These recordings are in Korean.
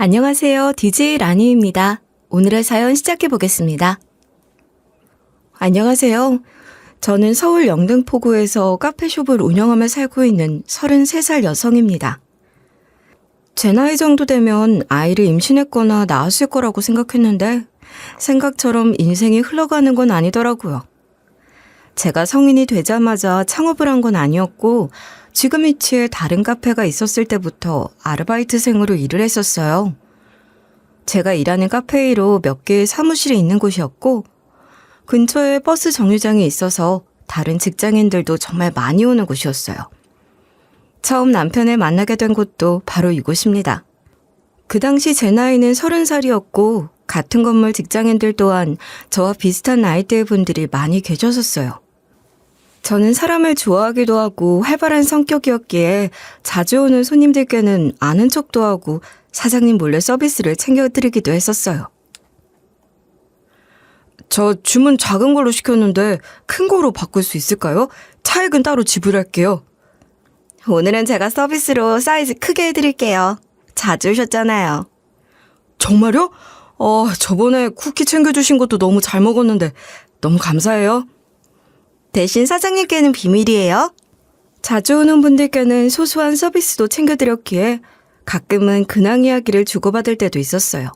안녕하세요. DJ 라니입니다. 오늘의 사연 시작해 보겠습니다. 안녕하세요. 저는 서울 영등포구에서 카페숍을 운영하며 살고 있는 33살 여성입니다. 제 나이 정도 되면 아이를 임신했거나 낳았을 거라고 생각했는데 생각처럼 인생이 흘러가는 건 아니더라고요. 제가 성인이 되자마자 창업을 한 건 아니었고 지금 위치에 다른 카페가 있었을 때부터 아르바이트생으로 일을 했었어요. 제가 일하는 카페이로 몇 개의 사무실이 있는 곳이었고 근처에 버스 정류장이 있어서 다른 직장인들도 정말 많이 오는 곳이었어요. 처음 남편을 만나게 된 곳도 바로 이곳입니다. 그 당시 제 나이는 30살이었고 같은 건물 직장인들 또한 저와 비슷한 나이대의 분들이 많이 계셨었어요. 저는 사람을 좋아하기도 하고 활발한 성격이었기에 자주 오는 손님들께는 아는 척도 하고 사장님 몰래 서비스를 챙겨드리기도 했었어요. 저 주문 작은 걸로 시켰는데 큰 거로 바꿀 수 있을까요? 차액은 따로 지불할게요. 오늘은 제가 서비스로 사이즈 크게 해드릴게요. 자주 오셨잖아요. 정말요? 저번에 쿠키 챙겨주신 것도 너무 잘 먹었는데 너무 감사해요. 대신 사장님께는 비밀이에요. 자주 오는 분들께는 소소한 서비스도 챙겨드렸기에 가끔은 근황 이야기를 주고받을 때도 있었어요.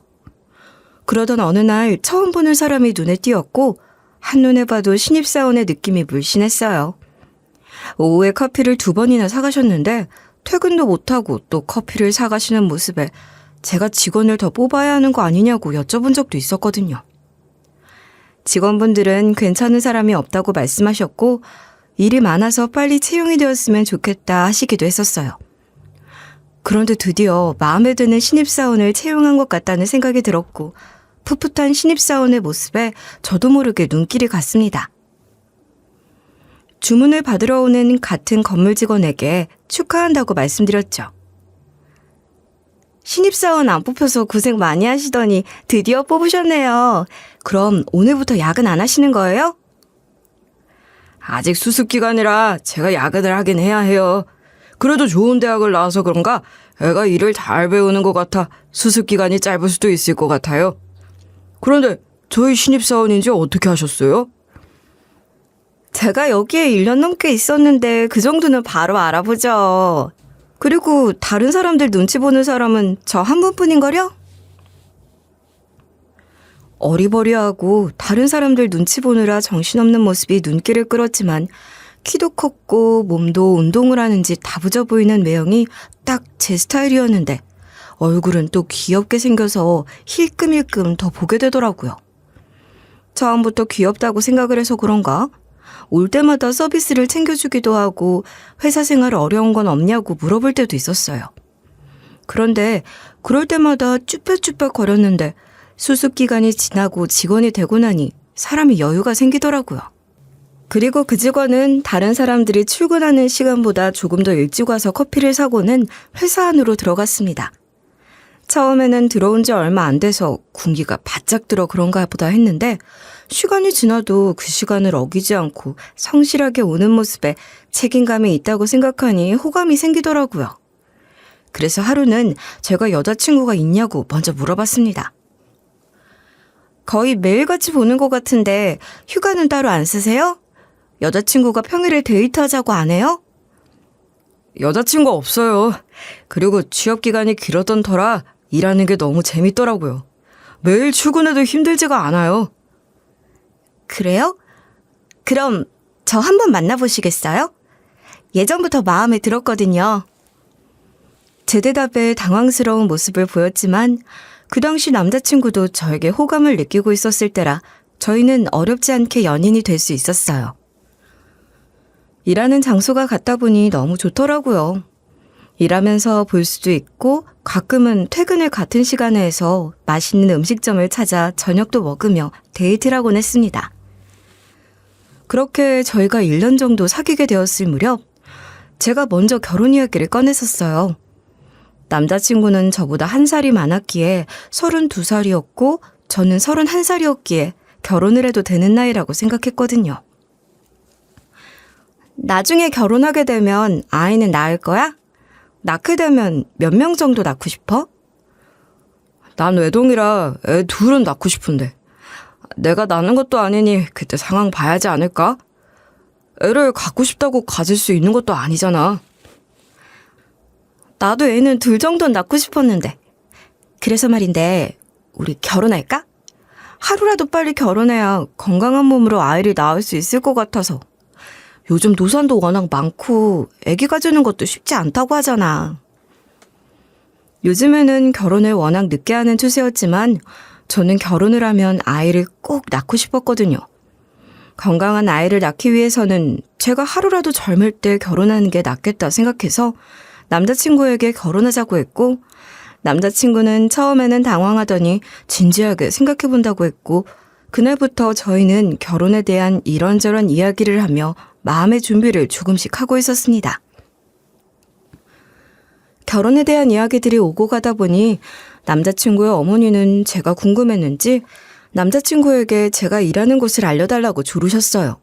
그러던 어느 날 처음 보는 사람이 눈에 띄었고 한눈에 봐도 신입사원의 느낌이 물씬했어요. 오후에 커피를 2번이나 사가셨는데 퇴근도 못하고 또 커피를 사가시는 모습에 제가 직원을 더 뽑아야 하는 거 아니냐고 여쭤본 적도 있었거든요. 직원분들은 괜찮은 사람이 없다고 말씀하셨고 일이 많아서 빨리 채용이 되었으면 좋겠다 하시기도 했었어요. 그런데 드디어 마음에 드는 신입사원을 채용한 것 같다는 생각이 들었고 풋풋한 신입사원의 모습에 저도 모르게 눈길이 갔습니다. 주문을 받으러 오는 같은 건물 직원에게 축하한다고 말씀드렸죠. 신입사원 안 뽑혀서 고생 많이 하시더니 드디어 뽑으셨네요. 그럼 오늘부터 야근 안 하시는 거예요? 아직 수습기간이라 제가 야근을 하긴 해야 해요. 그래도 좋은 대학을 나와서 그런가 애가 일을 잘 배우는 것 같아 수습기간이 짧을 수도 있을 것 같아요. 그런데 저희 신입사원인지 어떻게 하셨어요? 제가 여기에 1년 넘게 있었는데 그 정도는 바로 알아보죠. 그리고 다른 사람들 눈치 보는 사람은 저 한 분뿐인걸요? 어리버리하고 다른 사람들 눈치 보느라 정신없는 모습이 눈길을 끌었지만 키도 컸고 몸도 운동을 하는지 다부져 보이는 외형이 딱 제 스타일이었는데 얼굴은 또 귀엽게 생겨서 힐끔힐끔 더 보게 되더라고요. 처음부터 귀엽다고 생각을 해서 그런가? 올 때마다 서비스를 챙겨주기도 하고 회사 생활 어려운 건 없냐고 물어볼 때도 있었어요. 그런데 그럴 때마다 쭈뼛쭈뼛 거렸는데 수습기간이 지나고 직원이 되고 나니 사람이 여유가 생기더라고요. 그리고 그 직원은 다른 사람들이 출근하는 시간보다 조금 더 일찍 와서 커피를 사고는 회사 안으로 들어갔습니다. 처음에는 들어온 지 얼마 안 돼서 군기가 바짝 들어 그런가 보다 했는데 시간이 지나도 그 시간을 어기지 않고 성실하게 오는 모습에 책임감이 있다고 생각하니 호감이 생기더라고요. 그래서 하루는 제가 여자친구가 있냐고 먼저 물어봤습니다. 거의 매일같이 보는 것 같은데 휴가는 따로 안 쓰세요? 여자친구가 평일에 데이트하자고 안 해요? 여자친구 없어요. 그리고 취업기간이 길었던 터라 일하는 게 너무 재밌더라고요. 매일 출근해도 힘들지가 않아요. 그래요? 그럼 저 한번 만나보시겠어요? 예전부터 마음에 들었거든요. 제 대답에 당황스러운 모습을 보였지만 그 당시 남자친구도 저에게 호감을 느끼고 있었을 때라 저희는 어렵지 않게 연인이 될 수 있었어요. 일하는 장소가 같다 보니 너무 좋더라고요. 일하면서 볼 수도 있고 가끔은 퇴근을 같은 시간에 해서 맛있는 음식점을 찾아 저녁도 먹으며 데이트를 하곤 했습니다. 그렇게 저희가 1년 정도 사귀게 되었을 무렵 제가 먼저 결혼 이야기를 꺼냈었어요. 남자친구는 저보다 1살이 많았기에 32살이었고 저는 31살이었기에 결혼을 해도 되는 나이라고 생각했거든요. 나중에 결혼하게 되면 아이는 낳을 거야? 낳게 되면 몇 명 정도 낳고 싶어? 난 외동이라 애 둘은 낳고 싶은데 내가 낳는 것도 아니니 그때 상황 봐야지 않을까? 애를 갖고 싶다고 가질 수 있는 것도 아니잖아. 나도 애는 둘 정도는 낳고 싶었는데. 그래서 말인데 우리 결혼할까? 하루라도 빨리 결혼해야 건강한 몸으로 아이를 낳을 수 있을 것 같아서. 요즘 노산도 워낙 많고 애기 가지는 것도 쉽지 않다고 하잖아. 요즘에는 결혼을 워낙 늦게 하는 추세였지만 저는 결혼을 하면 아이를 꼭 낳고 싶었거든요. 건강한 아이를 낳기 위해서는 제가 하루라도 젊을 때 결혼하는 게 낫겠다 생각해서 남자친구에게 결혼하자고 했고, 남자친구는 처음에는 당황하더니 진지하게 생각해본다고 했고, 그날부터 저희는 결혼에 대한 이런저런 이야기를 하며 마음의 준비를 조금씩 하고 있었습니다. 결혼에 대한 이야기들이 오고 가다 보니 남자친구의 어머니는 제가 궁금했는지 남자친구에게 제가 일하는 곳을 알려달라고 조르셨어요.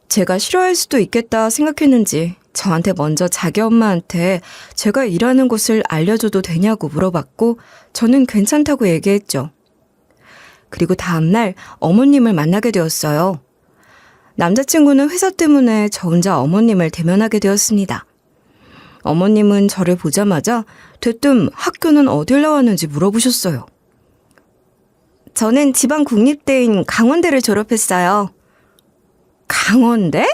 제가 싫어할 수도 있겠다 생각했는지 저한테 먼저 자기 엄마한테 제가 일하는 곳을 알려줘도 되냐고 물어봤고 저는 괜찮다고 얘기했죠. 그리고 다음날 어머님을 만나게 되었어요. 남자친구는 회사 때문에 저 혼자 어머님을 대면하게 되었습니다. 어머님은 저를 보자마자 대뜸 학교는 어딜 나왔는지 물어보셨어요. 저는 지방 국립대인 강원대를 졸업했어요. 강원대?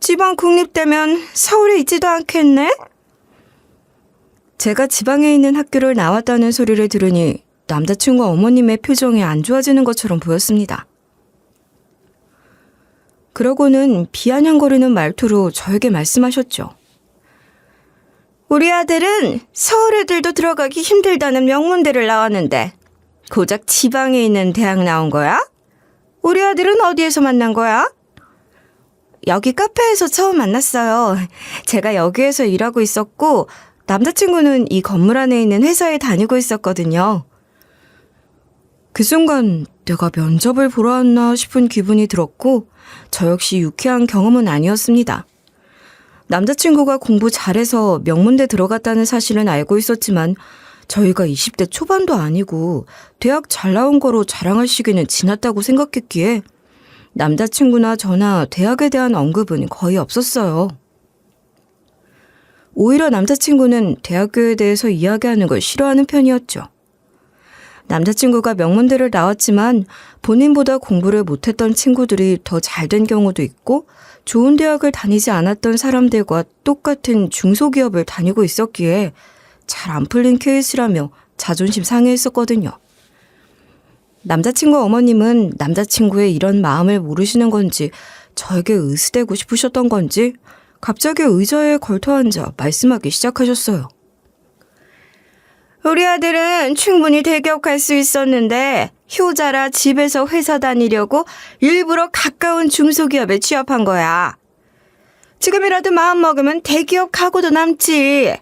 지방 국립대면 서울에 있지도 않겠네? 제가 지방에 있는 학교를 나왔다는 소리를 들으니 남자친구 어머님의 표정이 안 좋아지는 것처럼 보였습니다. 그러고는 비아냥거리는 말투로 저에게 말씀하셨죠. 우리 아들은 서울 애들도 들어가기 힘들다는 명문대를 나왔는데 고작 지방에 있는 대학 나온 거야? 우리 아들은 어디에서 만난 거야? 여기 카페에서 처음 만났어요. 제가 여기에서 일하고 있었고 남자친구는 이 건물 안에 있는 회사에 다니고 있었거든요. 그 순간 내가 면접을 보러 왔나 싶은 기분이 들었고 저 역시 유쾌한 경험은 아니었습니다. 남자친구가 공부 잘해서 명문대 들어갔다는 사실은 알고 있었지만 저희가 20대 초반도 아니고 대학 잘 나온 거로 자랑할 시기는 지났다고 생각했기에 남자친구나 저나 대학에 대한 언급은 거의 없었어요. 오히려 남자친구는 대학교에 대해서 이야기하는 걸 싫어하는 편이었죠. 남자친구가 명문대를 나왔지만 본인보다 공부를 못했던 친구들이 더 잘된 경우도 있고 좋은 대학을 다니지 않았던 사람들과 똑같은 중소기업을 다니고 있었기에 잘 안 풀린 케이스라며 자존심 상해했었거든요. 남자친구 어머님은 남자친구의 이런 마음을 모르시는 건지 저에게 의스대고 싶으셨던 건지 갑자기 의자에 걸터앉아 말씀하기 시작하셨어요. 우리 아들은 충분히 대기업 갈 수 있었는데 효자라 집에서 회사 다니려고 일부러 가까운 중소기업에 취업한 거야. 지금이라도 마음 먹으면 대기업 가고도 남지.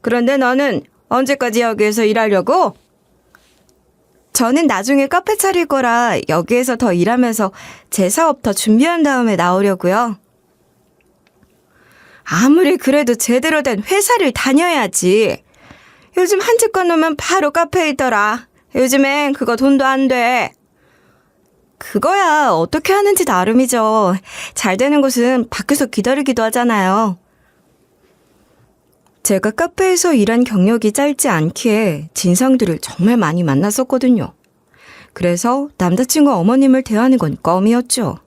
그런데 너는 언제까지 여기에서 일하려고? 저는 나중에 카페 차릴 거라 여기에서 더 일하면서 제 사업 더 준비한 다음에 나오려고요. 아무리 그래도 제대로 된 회사를 다녀야지. 요즘 한 집 건너면 바로 카페에 있더라. 요즘엔 그거 돈도 안 돼. 그거야 어떻게 하는지 나름이죠. 잘 되는 곳은 밖에서 기다리기도 하잖아요. 제가 카페에서 일한 경력이 짧지 않기에 진상들을 정말 많이 만났었거든요. 그래서 남자친구 어머님을 대하는 건 껌이었죠.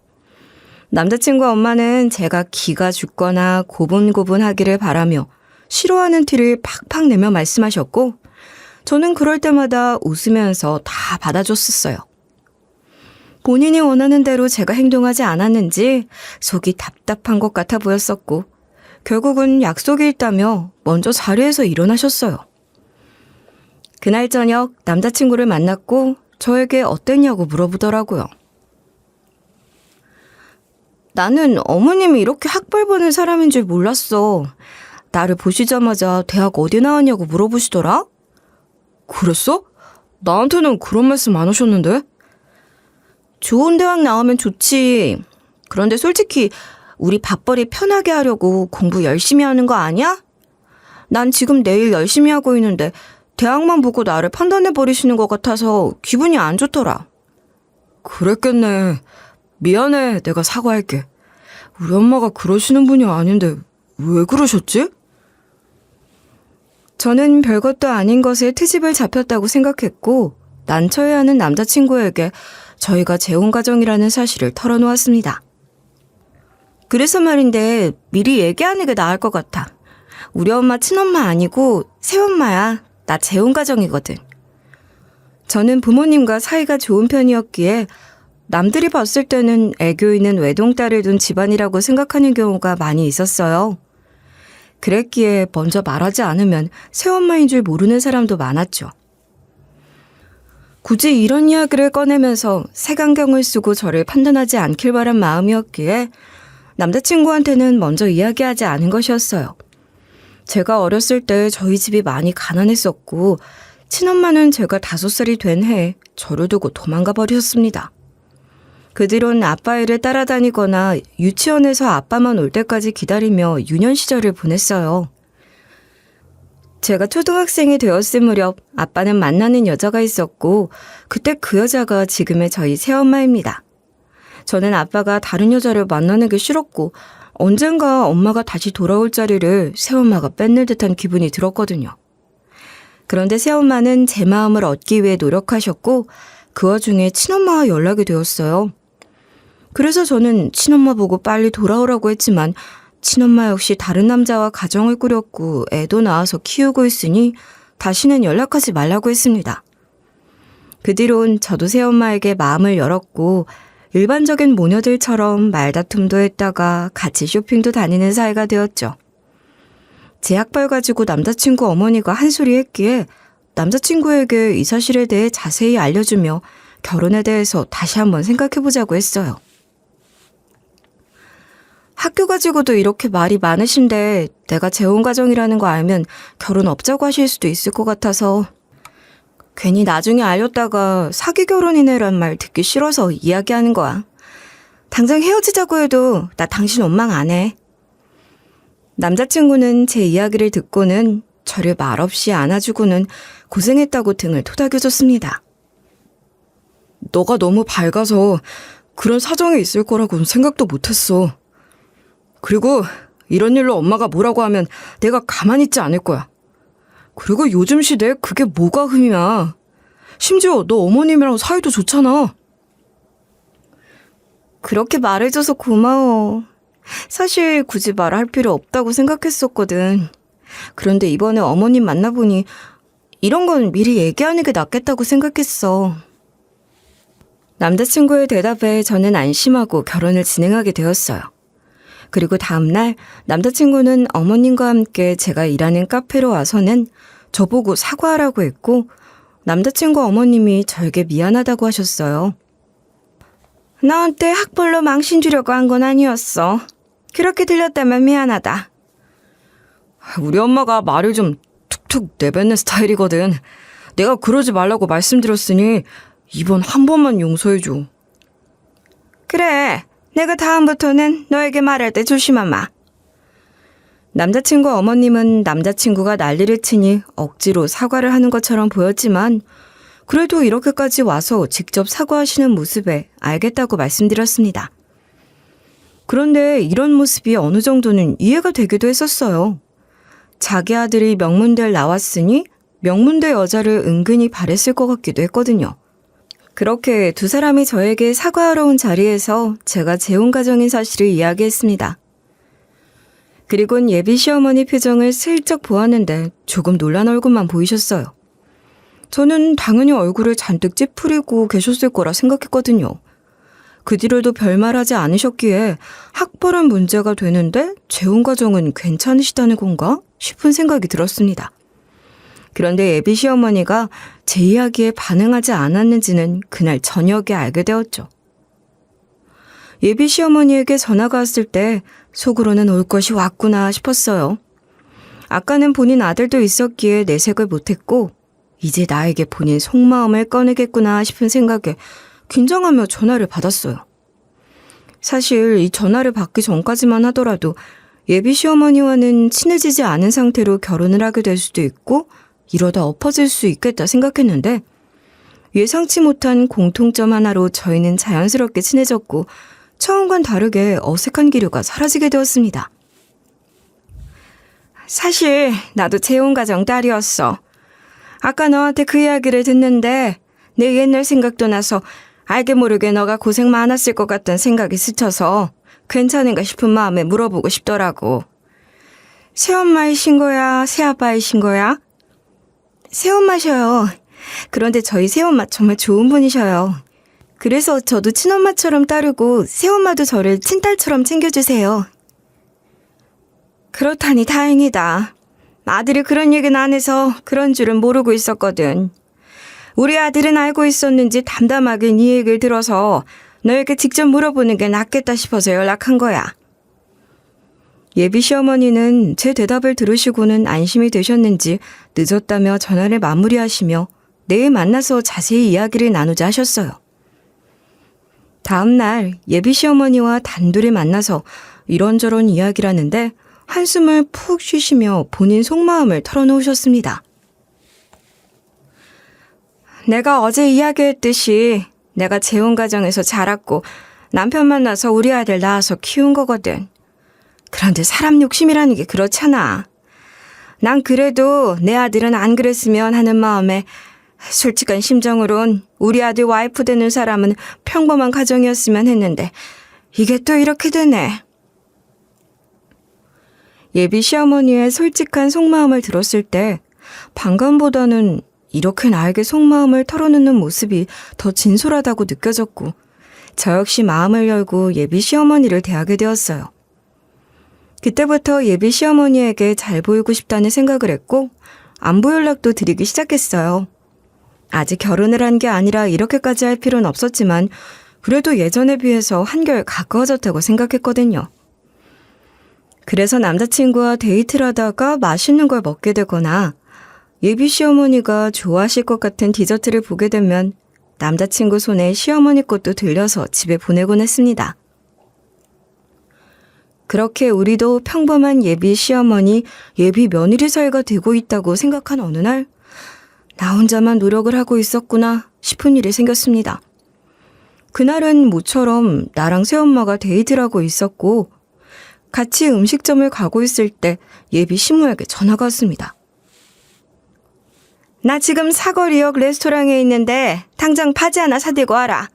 남자친구 엄마는 제가 기가 죽거나 고분고분하기를 바라며 싫어하는 티를 팍팍 내며 말씀하셨고 저는 그럴 때마다 웃으면서 다 받아줬었어요. 본인이 원하는 대로 제가 행동하지 않았는지 속이 답답한 것 같아 보였었고 결국은 약속이 있다며 먼저 자리에서 일어나셨어요. 그날 저녁 남자친구를 만났고 저에게 어땠냐고 물어보더라고요. 나는 어머님이 이렇게 학벌 보는 사람인 줄 몰랐어. 나를 보시자마자 대학 어디 나왔냐고 물어보시더라? 그랬어? 나한테는 그런 말씀 안 하셨는데? 좋은 대학 나오면 좋지. 그런데 솔직히 우리 밥벌이 편하게 하려고 공부 열심히 하는 거 아니야? 난 지금 내일 열심히 하고 있는데 대학만 보고 나를 판단해버리시는 것 같아서 기분이 안 좋더라. 그랬겠네. 미안해. 내가 사과할게. 우리 엄마가 그러시는 분이 아닌데 왜 그러셨지? 저는 별것도 아닌 것에 트집을 잡혔다고 생각했고 난처해하는 남자친구에게 저희가 재혼가정이라는 사실을 털어놓았습니다. 그래서 말인데 미리 얘기하는 게 나을 것 같아. 우리 엄마 친엄마 아니고 새엄마야. 나 재혼가정이거든. 저는 부모님과 사이가 좋은 편이었기에 남들이 봤을 때는 애교 있는 외동딸을 둔 집안이라고 생각하는 경우가 많이 있었어요. 그랬기에 먼저 말하지 않으면 새엄마인 줄 모르는 사람도 많았죠. 굳이 이런 이야기를 꺼내면서 색안경을 쓰고 저를 판단하지 않길 바란 마음이었기에 남자친구한테는 먼저 이야기하지 않은 것이었어요. 제가 어렸을 때 저희 집이 많이 가난했었고 친엄마는 제가 5살이 된 해에 저를 두고 도망가 버리셨습니다. 그 뒤론 아빠 일을 따라다니거나 유치원에서 아빠만 올 때까지 기다리며 유년 시절을 보냈어요. 제가 초등학생이 되었을 무렵 아빠는 만나는 여자가 있었고 그때 그 여자가 지금의 저희 새엄마입니다. 저는 아빠가 다른 여자를 만나는 게 싫었고 언젠가 엄마가 다시 돌아올 자리를 새엄마가 뺏는 듯한 기분이 들었거든요. 그런데 새엄마는 제 마음을 얻기 위해 노력하셨고 그 와중에 친엄마와 연락이 되었어요. 그래서 저는 친엄마 보고 빨리 돌아오라고 했지만 친엄마 역시 다른 남자와 가정을 꾸렸고 애도 낳아서 키우고 있으니 다시는 연락하지 말라고 했습니다. 그 뒤론 저도 새엄마에게 마음을 열었고 일반적인 모녀들처럼 말다툼도 했다가 같이 쇼핑도 다니는 사이가 되었죠. 제 학벌 가지고 남자친구 어머니가 한 소리 했기에 남자친구에게 이 사실에 대해 자세히 알려주며 결혼에 대해서 다시 한번 생각해보자고 했어요. 학교 가지고도 이렇게 말이 많으신데 내가 재혼가정이라는 거 알면 결혼 없자고 하실 수도 있을 것 같아서 괜히 나중에 알렸다가 사기 결혼이네란 말 듣기 싫어서 이야기하는 거야. 당장 헤어지자고 해도 나 당신 원망 안 해. 남자친구는 제 이야기를 듣고는 저를 말없이 안아주고는 고생했다고 등을 토닥여줬습니다. 너가 너무 밝아서 그런 사정이 있을 거라고는 생각도 못했어. 그리고 이런 일로 엄마가 뭐라고 하면 내가 가만히 있지 않을 거야. 그리고 요즘 시대에 그게 뭐가 흠이야. 심지어 너 어머님이랑 사이도 좋잖아. 그렇게 말해줘서 고마워. 사실 굳이 말할 필요 없다고 생각했었거든. 그런데 이번에 어머님 만나보니 이런 건 미리 얘기하는 게 낫겠다고 생각했어. 남자친구의 대답에 저는 안심하고 결혼을 진행하게 되었어요. 그리고 다음날 남자친구는 어머님과 함께 제가 일하는 카페로 와서는 저보고 사과하라고 했고 남자친구 어머님이 저에게 미안하다고 하셨어요. 너한테 학벌로 망신 주려고 한 건 아니었어. 그렇게 들렸다면 미안하다. 우리 엄마가 말을 좀 툭툭 내뱉는 스타일이거든. 내가 그러지 말라고 말씀드렸으니 이번 한 번만 용서해줘. 그래. 내가 다음부터는 너에게 말할 때 조심하마. 남자친구 어머님은 남자친구가 난리를 치니 억지로 사과를 하는 것처럼 보였지만 그래도 이렇게까지 와서 직접 사과하시는 모습에 알겠다고 말씀드렸습니다. 그런데 이런 모습이 어느 정도는 이해가 되기도 했었어요. 자기 아들이 명문대를 나왔으니 명문대 여자를 은근히 바랬을 것 같기도 했거든요. 그렇게 두 사람이 저에게 사과하러 온 자리에서 제가 재혼가정인 사실을 이야기했습니다. 그리곤 예비 시어머니 표정을 슬쩍 보았는데 조금 놀란 얼굴만 보이셨어요. 저는 당연히 얼굴을 잔뜩 찌푸리고 계셨을 거라 생각했거든요. 그 뒤로도 별말하지 않으셨기에 학벌은 문제가 되는데 재혼가정은 괜찮으시다는 건가 싶은 생각이 들었습니다. 그런데 예비 시어머니가 제 이야기에 반응하지 않았는지는 그날 저녁에 알게 되었죠. 예비 시어머니에게 전화가 왔을 때 속으로는 올 것이 왔구나 싶었어요. 아까는 본인 아들도 있었기에 내색을 못했고 이제 나에게 본인 속마음을 꺼내겠구나 싶은 생각에 긴장하며 전화를 받았어요. 사실 이 전화를 받기 전까지만 하더라도 예비 시어머니와는 친해지지 않은 상태로 결혼을 하게 될 수도 있고 이러다 엎어질 수 있겠다 생각했는데 예상치 못한 공통점 하나로 저희는 자연스럽게 친해졌고 처음과는 다르게 어색한 기류가 사라지게 되었습니다. 사실 나도 재혼가정 딸이었어. 아까 너한테 그 이야기를 듣는데 내 옛날 생각도 나서 알게 모르게 너가 고생 많았을 것 같다는 생각이 스쳐서 괜찮은가 싶은 마음에 물어보고 싶더라고. 새엄마이신 거야? 새아빠이신 거야? 새엄마셔요. 그런데 저희 새엄마 정말 좋은 분이셔요. 그래서 저도 친엄마처럼 따르고 새엄마도 저를 친딸처럼 챙겨주세요. 그렇다니 다행이다. 아들이 그런 얘기는 안 해서 그런 줄은 모르고 있었거든. 우리 아들은 알고 있었는지 담담하게 네 얘기를 들어서 너에게 직접 물어보는 게 낫겠다 싶어서 연락한 거야. 예비 시어머니는 제 대답을 들으시고는 안심이 되셨는지 늦었다며 전화를 마무리하시며 내일 만나서 자세히 이야기를 나누자 하셨어요. 다음 날 예비 시어머니와 단둘이 만나서 이런저런 이야기를 하는데 한숨을 푹 쉬시며 본인 속마음을 털어놓으셨습니다. 내가 어제 이야기했듯이 내가 재혼 가정에서 자랐고 남편 만나서 우리 아들 낳아서 키운 거거든. 그런데 사람 욕심이라는 게 그렇잖아. 난 그래도 내 아들은 안 그랬으면 하는 마음에 솔직한 심정으론 우리 아들 와이프 되는 사람은 평범한 가정이었으면 했는데 이게 또 이렇게 되네. 예비 시어머니의 솔직한 속마음을 들었을 때 방금보다는 이렇게 나에게 속마음을 털어놓는 모습이 더 진솔하다고 느껴졌고 저 역시 마음을 열고 예비 시어머니를 대하게 되었어요. 그때부터 예비 시어머니에게 잘 보이고 싶다는 생각을 했고 안부 연락도 드리기 시작했어요. 아직 결혼을 한 게 아니라 이렇게까지 할 필요는 없었지만 그래도 예전에 비해서 한결 가까워졌다고 생각했거든요. 그래서 남자친구와 데이트를 하다가 맛있는 걸 먹게 되거나 예비 시어머니가 좋아하실 것 같은 디저트를 보게 되면 남자친구 손에 시어머니 꽃도 들려서 집에 보내곤 했습니다. 그렇게 우리도 평범한 예비 시어머니, 예비 며느리 사이가 되고 있다고 생각한 어느 날 나 혼자만 노력을 하고 있었구나 싶은 일이 생겼습니다. 그날은 모처럼 나랑 새엄마가 데이트를 하고 있었고 같이 음식점을 가고 있을 때 예비 시모에게 전화가 왔습니다. 나 지금 사거리역 레스토랑에 있는데 당장 바지 하나 사들고 와라.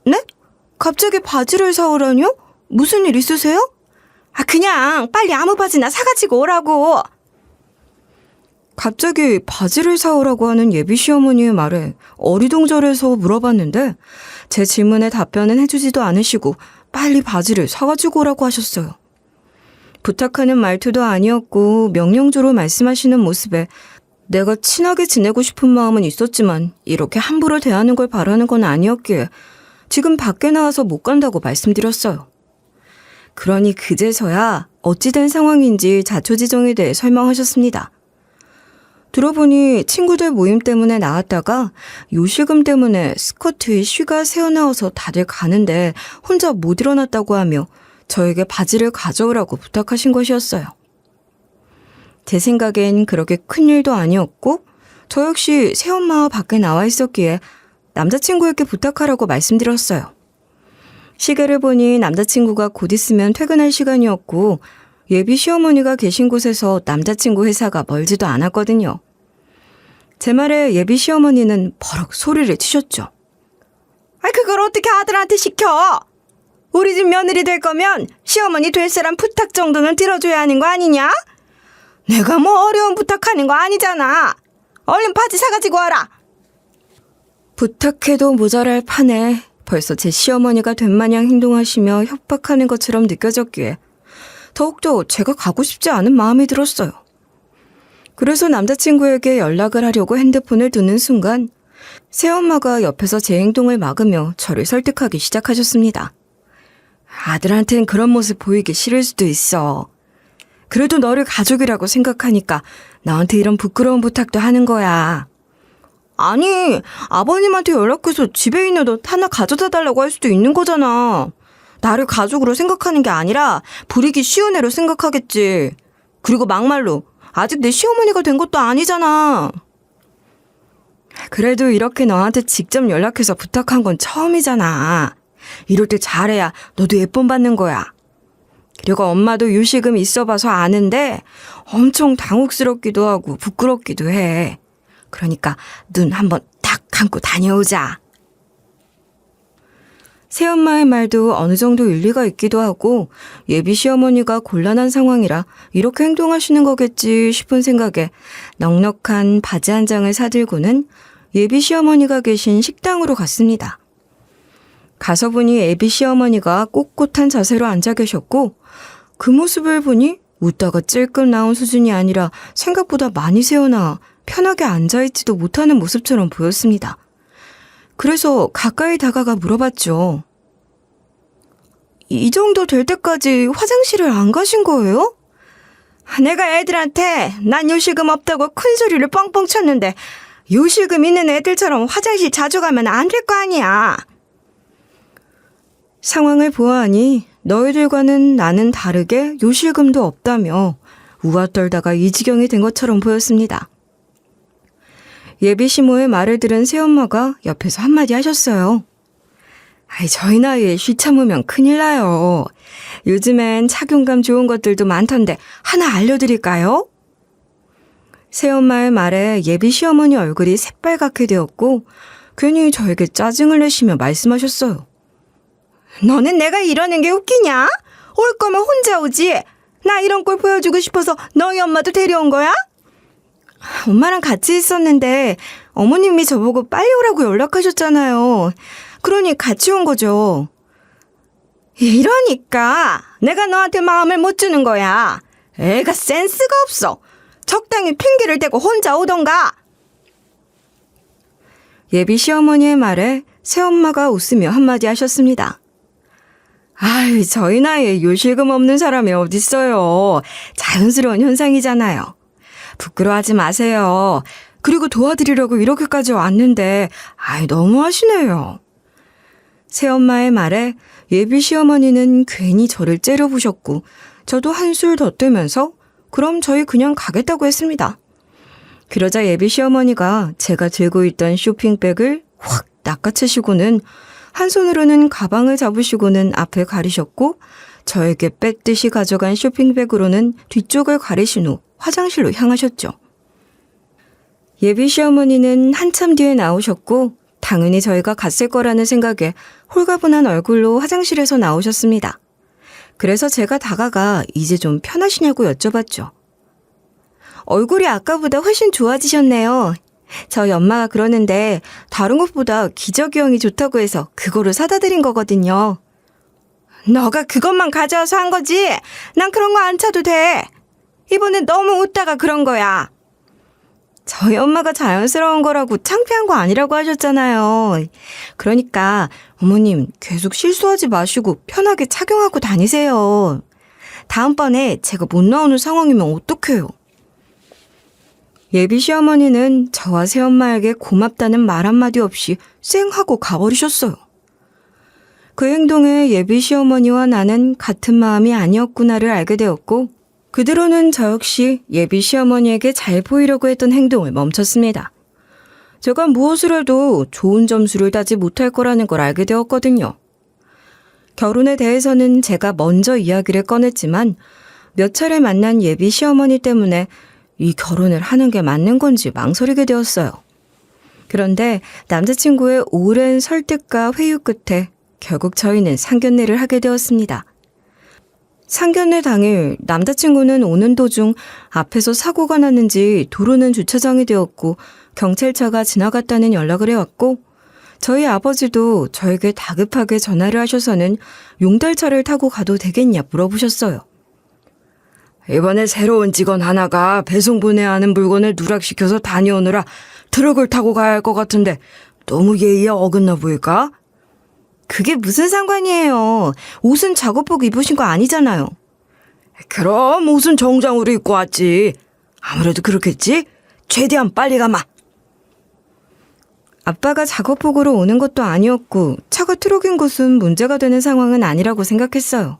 네? 갑자기 바지를 사오라뇨? 무슨 일 있으세요? 그냥 빨리 아무 바지나 사가지고 오라고. 갑자기 바지를 사오라고 하는 예비 시어머니의 말에 어리둥절해서 물어봤는데 제 질문에 답변은 해주지도 않으시고 빨리 바지를 사가지고 오라고 하셨어요. 부탁하는 말투도 아니었고 명령조로 말씀하시는 모습에 내가 친하게 지내고 싶은 마음은 있었지만 이렇게 함부로 대하는 걸 바라는 건 아니었기에 지금 밖에 나와서 못 간다고 말씀드렸어요. 그러니 그제서야 어찌된 상황인지 자초지종에 대해 설명하셨습니다. 들어보니 친구들 모임 때문에 나왔다가 요실금 때문에 스커트에 쉬가 새어나와서 다들 가는데 혼자 못 일어났다고 하며 저에게 바지를 가져오라고 부탁하신 것이었어요. 제 생각엔 그렇게 큰일도 아니었고 저 역시 새엄마와 밖에 나와 있었기에 남자친구에게 부탁하라고 말씀드렸어요. 시계를 보니 남자친구가 곧 있으면 퇴근할 시간이었고 예비 시어머니가 계신 곳에서 남자친구 회사가 멀지도 않았거든요. 제 말에 예비 시어머니는 버럭 소리를 치셨죠. 그걸 어떻게 아들한테 시켜? 우리 집 며느리 될 거면 시어머니 될 사람 부탁 정도는 들어줘야 하는 거 아니냐? 내가 뭐 어려운 부탁하는 거 아니잖아. 얼른 바지 사가지고 와라. 부탁해도 모자랄 판에 벌써 제 시어머니가 된 마냥 행동하시며 협박하는 것처럼 느껴졌기에 더욱더 제가 가고 싶지 않은 마음이 들었어요. 그래서 남자친구에게 연락을 하려고 핸드폰을 두는 순간 새엄마가 옆에서 제 행동을 막으며 저를 설득하기 시작하셨습니다. 아들한텐 그런 모습 보이기 싫을 수도 있어. 그래도 너를 가족이라고 생각하니까 나한테 이런 부끄러운 부탁도 하는 거야. 아니, 아버님한테 연락해서 집에 있는 옷 하나 가져다 달라고 할 수도 있는 거잖아. 나를 가족으로 생각하는 게 아니라 부리기 쉬운 애로 생각하겠지. 그리고 막말로 아직 내 시어머니가 된 것도 아니잖아. 그래도 이렇게 너한테 직접 연락해서 부탁한 건 처음이잖아. 이럴 때 잘해야 너도 예쁨 받는 거야. 그리고 엄마도 유시금 있어봐서 아는데 엄청 당혹스럽기도 하고 부끄럽기도 해. 그러니까 눈 한번 딱 감고 다녀오자. 새엄마의 말도 어느 정도 일리가 있기도 하고 예비 시어머니가 곤란한 상황이라 이렇게 행동하시는 거겠지 싶은 생각에 넉넉한 바지 한 장을 사들고는 예비 시어머니가 계신 식당으로 갔습니다. 가서 보니 예비 시어머니가 꼿꼿한 자세로 앉아 계셨고 그 모습을 보니 웃다가 찔끔 나온 수준이 아니라 생각보다 많이 새어나와 편하게 앉아있지도 못하는 모습처럼 보였습니다. 그래서 가까이 다가가 물어봤죠. 이 정도 될 때까지 화장실을 안 가신 거예요? 내가 애들한테 난 요실금 없다고 큰 소리를 뻥뻥 쳤는데 요실금 있는 애들처럼 화장실 자주 가면 안 될 거 아니야. 상황을 보아하니 너희들과는 나는 다르게 요실금도 없다며 우아 떨다가 이 지경이 된 것처럼 보였습니다. 예비 시모의 말을 들은 새엄마가 옆에서 한마디 하셨어요. 저희 나이에 쉬 참으면 큰일 나요. 요즘엔 착용감 좋은 것들도 많던데 하나 알려드릴까요? 새엄마의 말에 예비 시어머니 얼굴이 새빨갛게 되었고 괜히 저에게 짜증을 내시며 말씀하셨어요. 너는 내가 이러는 게 웃기냐? 올 거면 혼자 오지. 나 이런 꼴 보여주고 싶어서 너희 엄마도 데려온 거야? 엄마랑 같이 있었는데 어머님이 저보고 빨리 오라고 연락하셨잖아요. 그러니 같이 온 거죠. 이러니까 내가 너한테 마음을 못 주는 거야. 애가 센스가 없어. 적당히 핑계를 대고 혼자 오던가. 예비 시어머니의 말에 새엄마가 웃으며 한마디 하셨습니다. 저희 나이에 요실금 없는 사람이 어딨어요. 자연스러운 현상이잖아요. 부끄러워하지 마세요. 그리고 도와드리려고 이렇게까지 왔는데 너무하시네요. 새엄마의 말에 예비 시어머니는 괜히 저를 째려보셨고 저도 한술 더 뜨면서 그럼 저희 그냥 가겠다고 했습니다. 그러자 예비 시어머니가 제가 들고 있던 쇼핑백을 확 낚아채시고는 한 손으로는 가방을 잡으시고는 앞을 가리셨고 저에게 뺏듯이 가져간 쇼핑백으로는 뒤쪽을 가리신 후 화장실로 향하셨죠. 예비 시어머니는 한참 뒤에 나오셨고 당연히 저희가 갔을 거라는 생각에 홀가분한 얼굴로 화장실에서 나오셨습니다. 그래서 제가 다가가 이제 좀 편하시냐고 여쭤봤죠. 얼굴이 아까보다 훨씬 좋아지셨네요. 저희 엄마가 그러는데 다른 것보다 기저귀형이 좋다고 해서 그거를 사다 드린 거거든요. 너가 그것만 가져와서 한 거지? 난 그런 거 안 차도 돼. 이번엔 너무 웃다가 그런 거야. 저희 엄마가 자연스러운 거라고 창피한 거 아니라고 하셨잖아요. 그러니까 어머님 계속 실수하지 마시고 편하게 착용하고 다니세요. 다음번에 제가 못 나오는 상황이면 어떡해요? 예비 시어머니는 저와 새엄마에게 고맙다는 말 한마디 없이 쌩 하고 가버리셨어요. 그 행동에 예비 시어머니와 나는 같은 마음이 아니었구나를 알게 되었고 그 뒤로는 저 역시 예비 시어머니에게 잘 보이려고 했던 행동을 멈췄습니다. 제가 무엇을 해도 좋은 점수를 따지 못할 거라는 걸 알게 되었거든요. 결혼에 대해서는 제가 먼저 이야기를 꺼냈지만 몇 차례 만난 예비 시어머니 때문에 이 결혼을 하는 게 맞는 건지 망설이게 되었어요. 그런데 남자친구의 오랜 설득과 회유 끝에 결국 저희는 상견례를 하게 되었습니다. 상견례 당일 남자친구는 오는 도중 앞에서 사고가 났는지 도로는 주차장이 되었고 경찰차가 지나갔다는 연락을 해왔고 저희 아버지도 저에게 다급하게 전화를 하셔서는 용달차를 타고 가도 되겠냐 물어보셨어요. 이번에 새로운 직원 하나가 배송 보내야 하는 물건을 누락시켜서 다녀오느라 트럭을 타고 가야 할 것 같은데 너무 예의에 어긋나 보일까? 그게 무슨 상관이에요. 옷은 작업복 입으신 거 아니잖아요. 그럼 옷은 정장으로 입고 왔지. 아무래도 그렇겠지? 최대한 빨리 가마. 아빠가 작업복으로 오는 것도 아니었고 차가 트럭인 것은 문제가 되는 상황은 아니라고 생각했어요.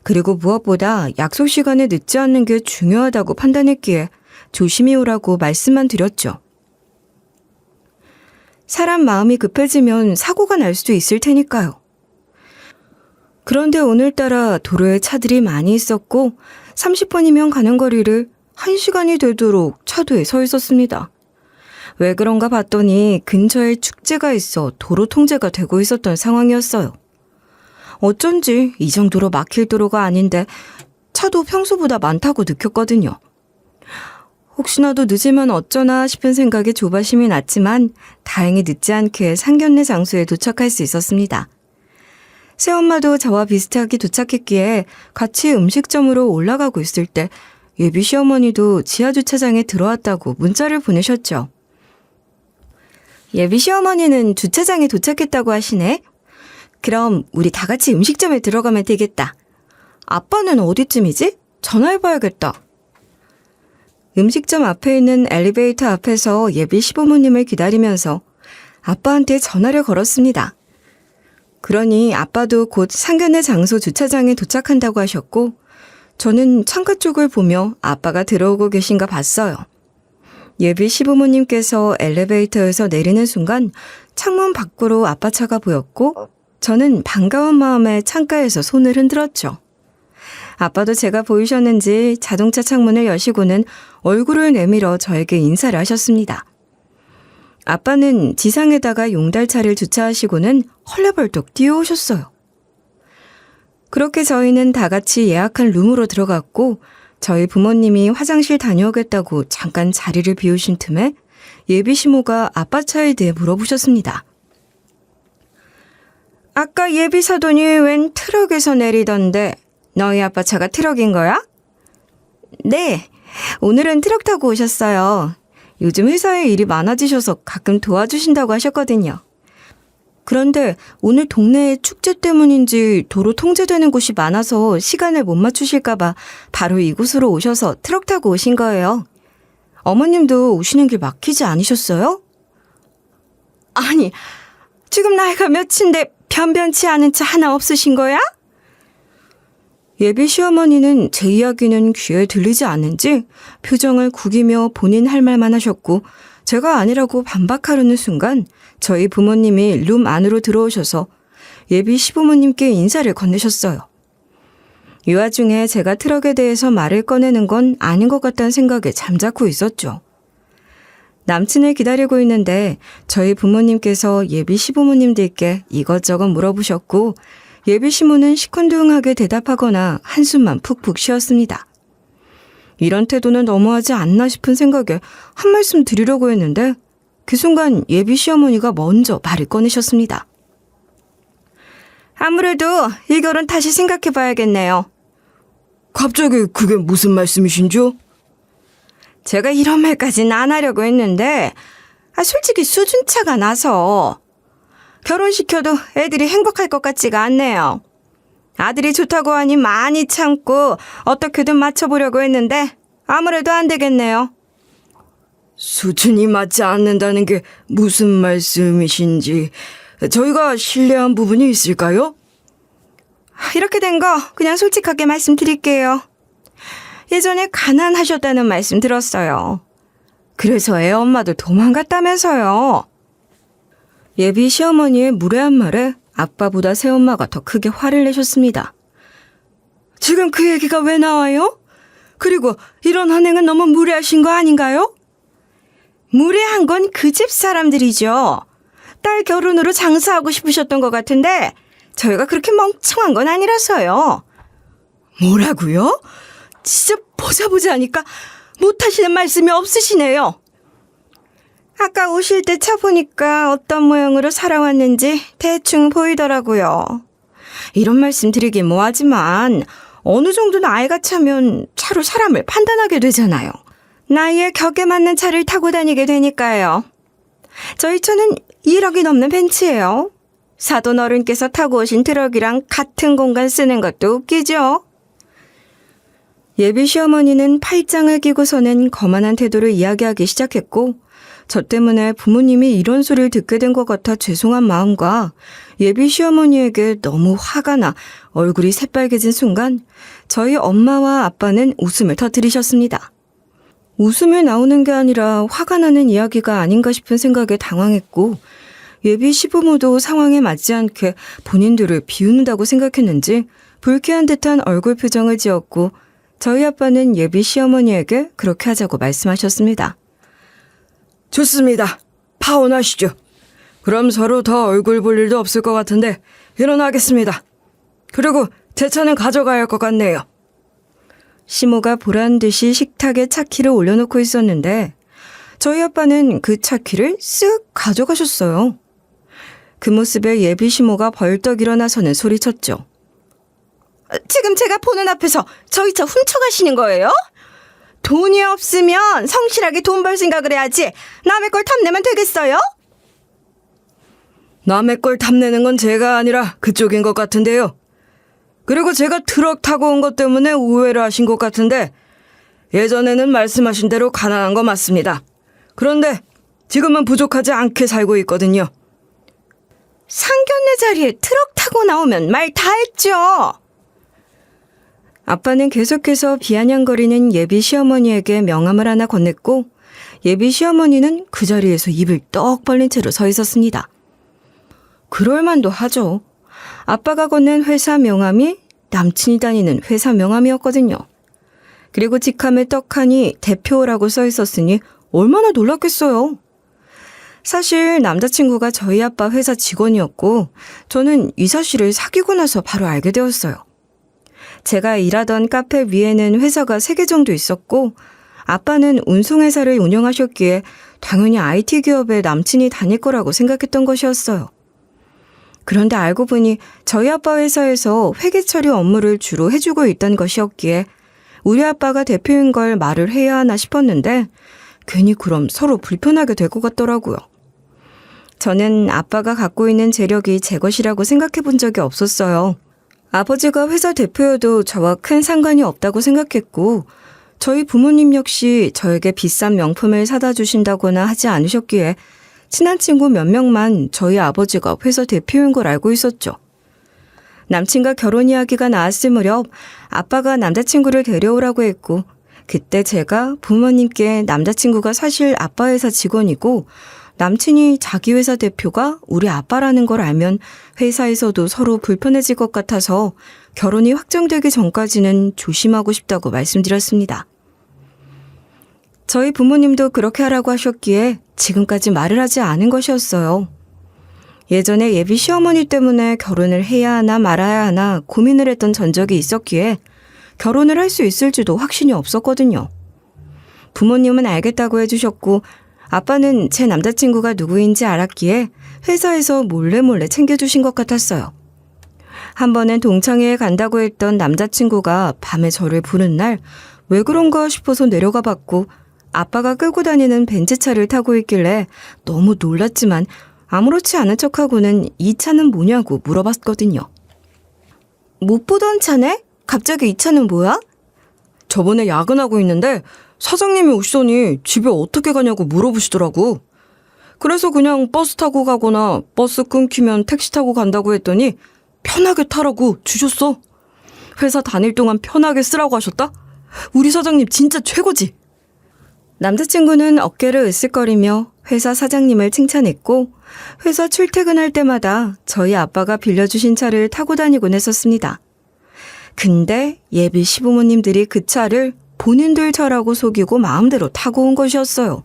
그리고 무엇보다 약속 시간에 늦지 않는 게 중요하다고 판단했기에 조심히 오라고 말씀만 드렸죠. 사람 마음이 급해지면 사고가 날 수도 있을 테니까요. 그런데 오늘따라 도로에 차들이 많이 있었고 30분이면 가는 거리를 1시간이 되도록 차도에 서 있었습니다. 왜 그런가 봤더니 근처에 축제가 있어 도로 통제가 되고 있었던 상황이었어요. 어쩐지 이 정도로 막힐 도로가 아닌데 차도 평소보다 많다고 느꼈거든요. 혹시나도 늦으면 어쩌나 싶은 생각에 조바심이 났지만 다행히 늦지 않게 상견례 장소에 도착할 수 있었습니다. 새엄마도 저와 비슷하게 도착했기에 같이 음식점으로 올라가고 있을 때 예비 시어머니도 지하주차장에 들어왔다고 문자를 보내셨죠. 예비 시어머니는 주차장에 도착했다고 하시네. 그럼 우리 다 같이 음식점에 들어가면 되겠다. 아빠는 어디쯤이지? 전화해봐야겠다. 음식점 앞에 있는 엘리베이터 앞에서 예비 시부모님을 기다리면서 아빠한테 전화를 걸었습니다. 그러니 아빠도 곧 상견례 장소 주차장에 도착한다고 하셨고 저는 창가 쪽을 보며 아빠가 들어오고 계신가 봤어요. 예비 시부모님께서 엘리베이터에서 내리는 순간 창문 밖으로 아빠 차가 보였고 저는 반가운 마음에 창가에서 손을 흔들었죠. 아빠도 제가 보이셨는지 자동차 창문을 여시고는 얼굴을 내밀어 저에게 인사를 하셨습니다. 아빠는 지상에다가 용달차를 주차하시고는 헐레벌떡 뛰어오셨어요. 그렇게 저희는 다 같이 예약한 룸으로 들어갔고 저희 부모님이 화장실 다녀오겠다고 잠깐 자리를 비우신 틈에 예비 시모가 아빠 차에 대해 물어보셨습니다. 아까 예비 사돈이 웬 트럭에서 내리던데 너희 아빠 차가 트럭인 거야? 네, 오늘은 트럭 타고 오셨어요. 요즘 회사에 일이 많아지셔서 가끔 도와주신다고 하셨거든요. 그런데 오늘 동네에 축제 때문인지 도로 통제되는 곳이 많아서 시간을 못 맞추실까봐 바로 이곳으로 오셔서 트럭 타고 오신 거예요. 어머님도 오시는 길 막히지 않으셨어요? 아니, 지금 나이가 몇인데 변변치 않은 차 하나 없으신 거야? 예비 시어머니는 제 이야기는 귀에 들리지 않는지 표정을 구기며 본인 할 말만 하셨고 제가 아니라고 반박하려는 순간 저희 부모님이 룸 안으로 들어오셔서 예비 시부모님께 인사를 건네셨어요. 이 와중에 제가 트럭에 대해서 말을 꺼내는 건 아닌 것 같다는 생각에 잠자코 있었죠. 남친을 기다리고 있는데 저희 부모님께서 예비 시부모님들께 이것저것 물어보셨고 예비 시모는 시큰둥하게 대답하거나 한숨만 푹푹 쉬었습니다. 이런 태도는 너무하지 않나 싶은 생각에 한 말씀 드리려고 했는데 그 순간 예비 시어머니가 먼저 말을 꺼내셨습니다. 아무래도 이 결혼 다시 생각해 봐야겠네요. 갑자기 그게 무슨 말씀이신지요? 제가 이런 말까지는 안 하려고 했는데 솔직히 수준차가 나서 결혼시켜도 애들이 행복할 것 같지가 않네요. 아들이 좋다고 하니 많이 참고 어떻게든 맞춰보려고 했는데 아무래도 안 되겠네요. 수준이 맞지 않는다는 게 무슨 말씀이신지 저희가 신뢰한 부분이 있을까요? 이렇게 된 거 그냥 솔직하게 말씀드릴게요. 예전에 가난하셨다는 말씀 들었어요. 그래서 애 엄마도 도망갔다면서요. 예비 시어머니의 무례한 말에 아빠보다 새엄마가 더 크게 화를 내셨습니다. 지금 그 얘기가 왜 나와요? 그리고 이런 헌행은 너무 무례하신 거 아닌가요? 무례한 건 그 집 사람들이죠. 딸 결혼으로 장사하고 싶으셨던 것 같은데 저희가 그렇게 멍청한 건 아니라서요. 뭐라고요? 진짜 보자 하니까 못하시는 말씀이 없으시네요. 아까 오실 때 차 보니까 어떤 모양으로 살아왔는지 대충 보이더라고요. 이런 말씀 드리긴 뭐하지만 어느 정도 나이가 차면 차로 사람을 판단하게 되잖아요. 나이에 격에 맞는 차를 타고 다니게 되니까요. 저희 차는 1억이 넘는 벤츠예요. 사돈 어른께서 타고 오신 트럭이랑 같은 공간 쓰는 것도 웃기죠. 예비 시어머니는 팔짱을 끼고서는 거만한 태도를 이야기하기 시작했고 저 때문에 부모님이 이런 소리를 듣게 된 것 같아 죄송한 마음과 예비 시어머니에게 너무 화가 나 얼굴이 새빨개진 순간 저희 엄마와 아빠는 웃음을 터뜨리셨습니다. 웃음이 나오는 게 아니라 화가 나는 이야기가 아닌가 싶은 생각에 당황했고 예비 시부모도 상황에 맞지 않게 본인들을 비웃는다고 생각했는지 불쾌한 듯한 얼굴 표정을 지었고 저희 아빠는 예비 시어머니에게 그렇게 하자고 말씀하셨습니다. 좋습니다. 파혼하시죠. 그럼 서로 더 얼굴 볼 일도 없을 것 같은데 일어나겠습니다. 그리고 제 차는 가져가야 할 것 같네요. 시모가 보란 듯이 식탁에 차키를 올려놓고 있었는데 저희 아빠는 그 차키를 쓱 가져가셨어요. 그 모습에 예비 시모가 벌떡 일어나서는 소리쳤죠. 지금 제가 보는 앞에서 저희 차 훔쳐가시는 거예요? 돈이 없으면 성실하게 돈 벌 생각을 해야지 남의 걸 탐내면 되겠어요? 남의 걸 탐내는 건 제가 아니라 그쪽인 것 같은데요. 그리고 제가 트럭 타고 온 것 때문에 오해를 하신 것 같은데 예전에는 말씀하신 대로 가난한 거 맞습니다. 그런데 지금은 부족하지 않게 살고 있거든요. 상견례 자리에 트럭 타고 나오면 말 다 했죠. 아빠는 계속해서 비아냥거리는 예비 시어머니에게 명함을 하나 건넸고 예비 시어머니는 그 자리에서 입을 떡 벌린 채로 서 있었습니다. 그럴 만도 하죠. 아빠가 건넨 회사 명함이 남친이 다니는 회사 명함이었거든요. 그리고 직함에 떡하니 대표라고 써 있었으니 얼마나 놀랐겠어요. 사실 남자친구가 저희 아빠 회사 직원이었고 저는 이 사실을 사귀고 나서 바로 알게 되었어요. 제가 일하던 카페 위에는 회사가 3개 정도 있었고 아빠는 운송회사를 운영하셨기에 당연히 IT 기업에 남친이 다닐 거라고 생각했던 것이었어요. 그런데 알고 보니 저희 아빠 회사에서 회계 처리 업무를 주로 해주고 있던 것이었기에 우리 아빠가 대표인 걸 말을 해야 하나 싶었는데 괜히 그럼 서로 불편하게 될 것 같더라고요. 저는 아빠가 갖고 있는 재력이 제 것이라고 생각해 본 적이 없었어요. 아버지가 회사 대표여도 저와 큰 상관이 없다고 생각했고 저희 부모님 역시 저에게 비싼 명품을 사다 주신다거나 하지 않으셨기에 친한 친구 몇 명만 저희 아버지가 회사 대표인 걸 알고 있었죠. 남친과 결혼 이야기가 나왔을 무렵 아빠가 남자친구를 데려오라고 했고 그때 제가 부모님께 남자친구가 사실 아빠 회사 직원이고 남친이 자기 회사 대표가 우리 아빠라는 걸 알면 회사에서도 서로 불편해질 것 같아서 결혼이 확정되기 전까지는 조심하고 싶다고 말씀드렸습니다. 저희 부모님도 그렇게 하라고 하셨기에 지금까지 말을 하지 않은 것이었어요. 예전에 예비 시어머니 때문에 결혼을 해야 하나 말아야 하나 고민을 했던 전적이 있었기에 결혼을 할 수 있을지도 확신이 없었거든요. 부모님은 알겠다고 해주셨고 아빠는 제 남자친구가 누구인지 알았기에 회사에서 몰래 챙겨주신 것 같았어요. 한 번은 동창회에 간다고 했던 남자친구가 밤에 저를 부른 날 왜 그런가 싶어서 내려가 봤고 아빠가 끌고 다니는 벤츠차를 타고 있길래 너무 놀랐지만 아무렇지 않은 척하고는 이 차는 뭐냐고 물어봤거든요. 못 보던 차네? 갑자기 이 차는 뭐야? 저번에 야근하고 있는데 사장님이 오시더니 집에 어떻게 가냐고 물어보시더라고. 그래서 그냥 버스 타고 가거나 버스 끊기면 택시 타고 간다고 했더니 편하게 타라고 주셨어. 회사 다닐 동안 편하게 쓰라고 하셨다? 우리 사장님 진짜 최고지. 남자친구는 어깨를 으쓱거리며 회사 사장님을 칭찬했고 회사 출퇴근할 때마다 저희 아빠가 빌려주신 차를 타고 다니곤 했었습니다. 근데 예비 시부모님들이 그 차를 본인들 차라고 속이고 마음대로 타고 온 것이었어요.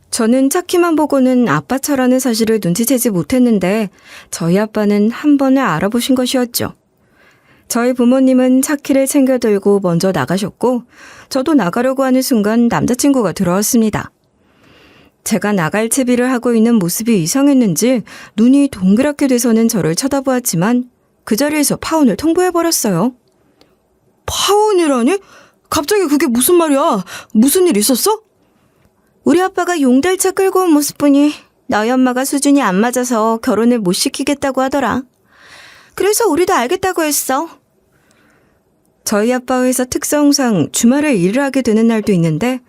저는 차키만 보고는 아빠 차라는 사실을 눈치채지 못했는데 저희 아빠는 한 번에 알아보신 것이었죠. 저희 부모님은 차키를 챙겨 들고 먼저 나가셨고 저도 나가려고 하는 순간 남자친구가 들어왔습니다. 제가 나갈 채비를 하고 있는 모습이 이상했는지 눈이 동그랗게 돼서는 저를 쳐다보았지만 그 자리에서 파혼을 통보해버렸어요. 파혼이라니? 갑자기 그게 무슨 말이야? 무슨 일 있었어? 우리 아빠가 용달차 끌고 온 모습 보니 너희 엄마가 수준이 안 맞아서 결혼을 못 시키겠다고 하더라. 그래서 우리도 알겠다고 했어. 저희 아빠 회사 특성상 주말에 일을 하게 되는 날도 있는데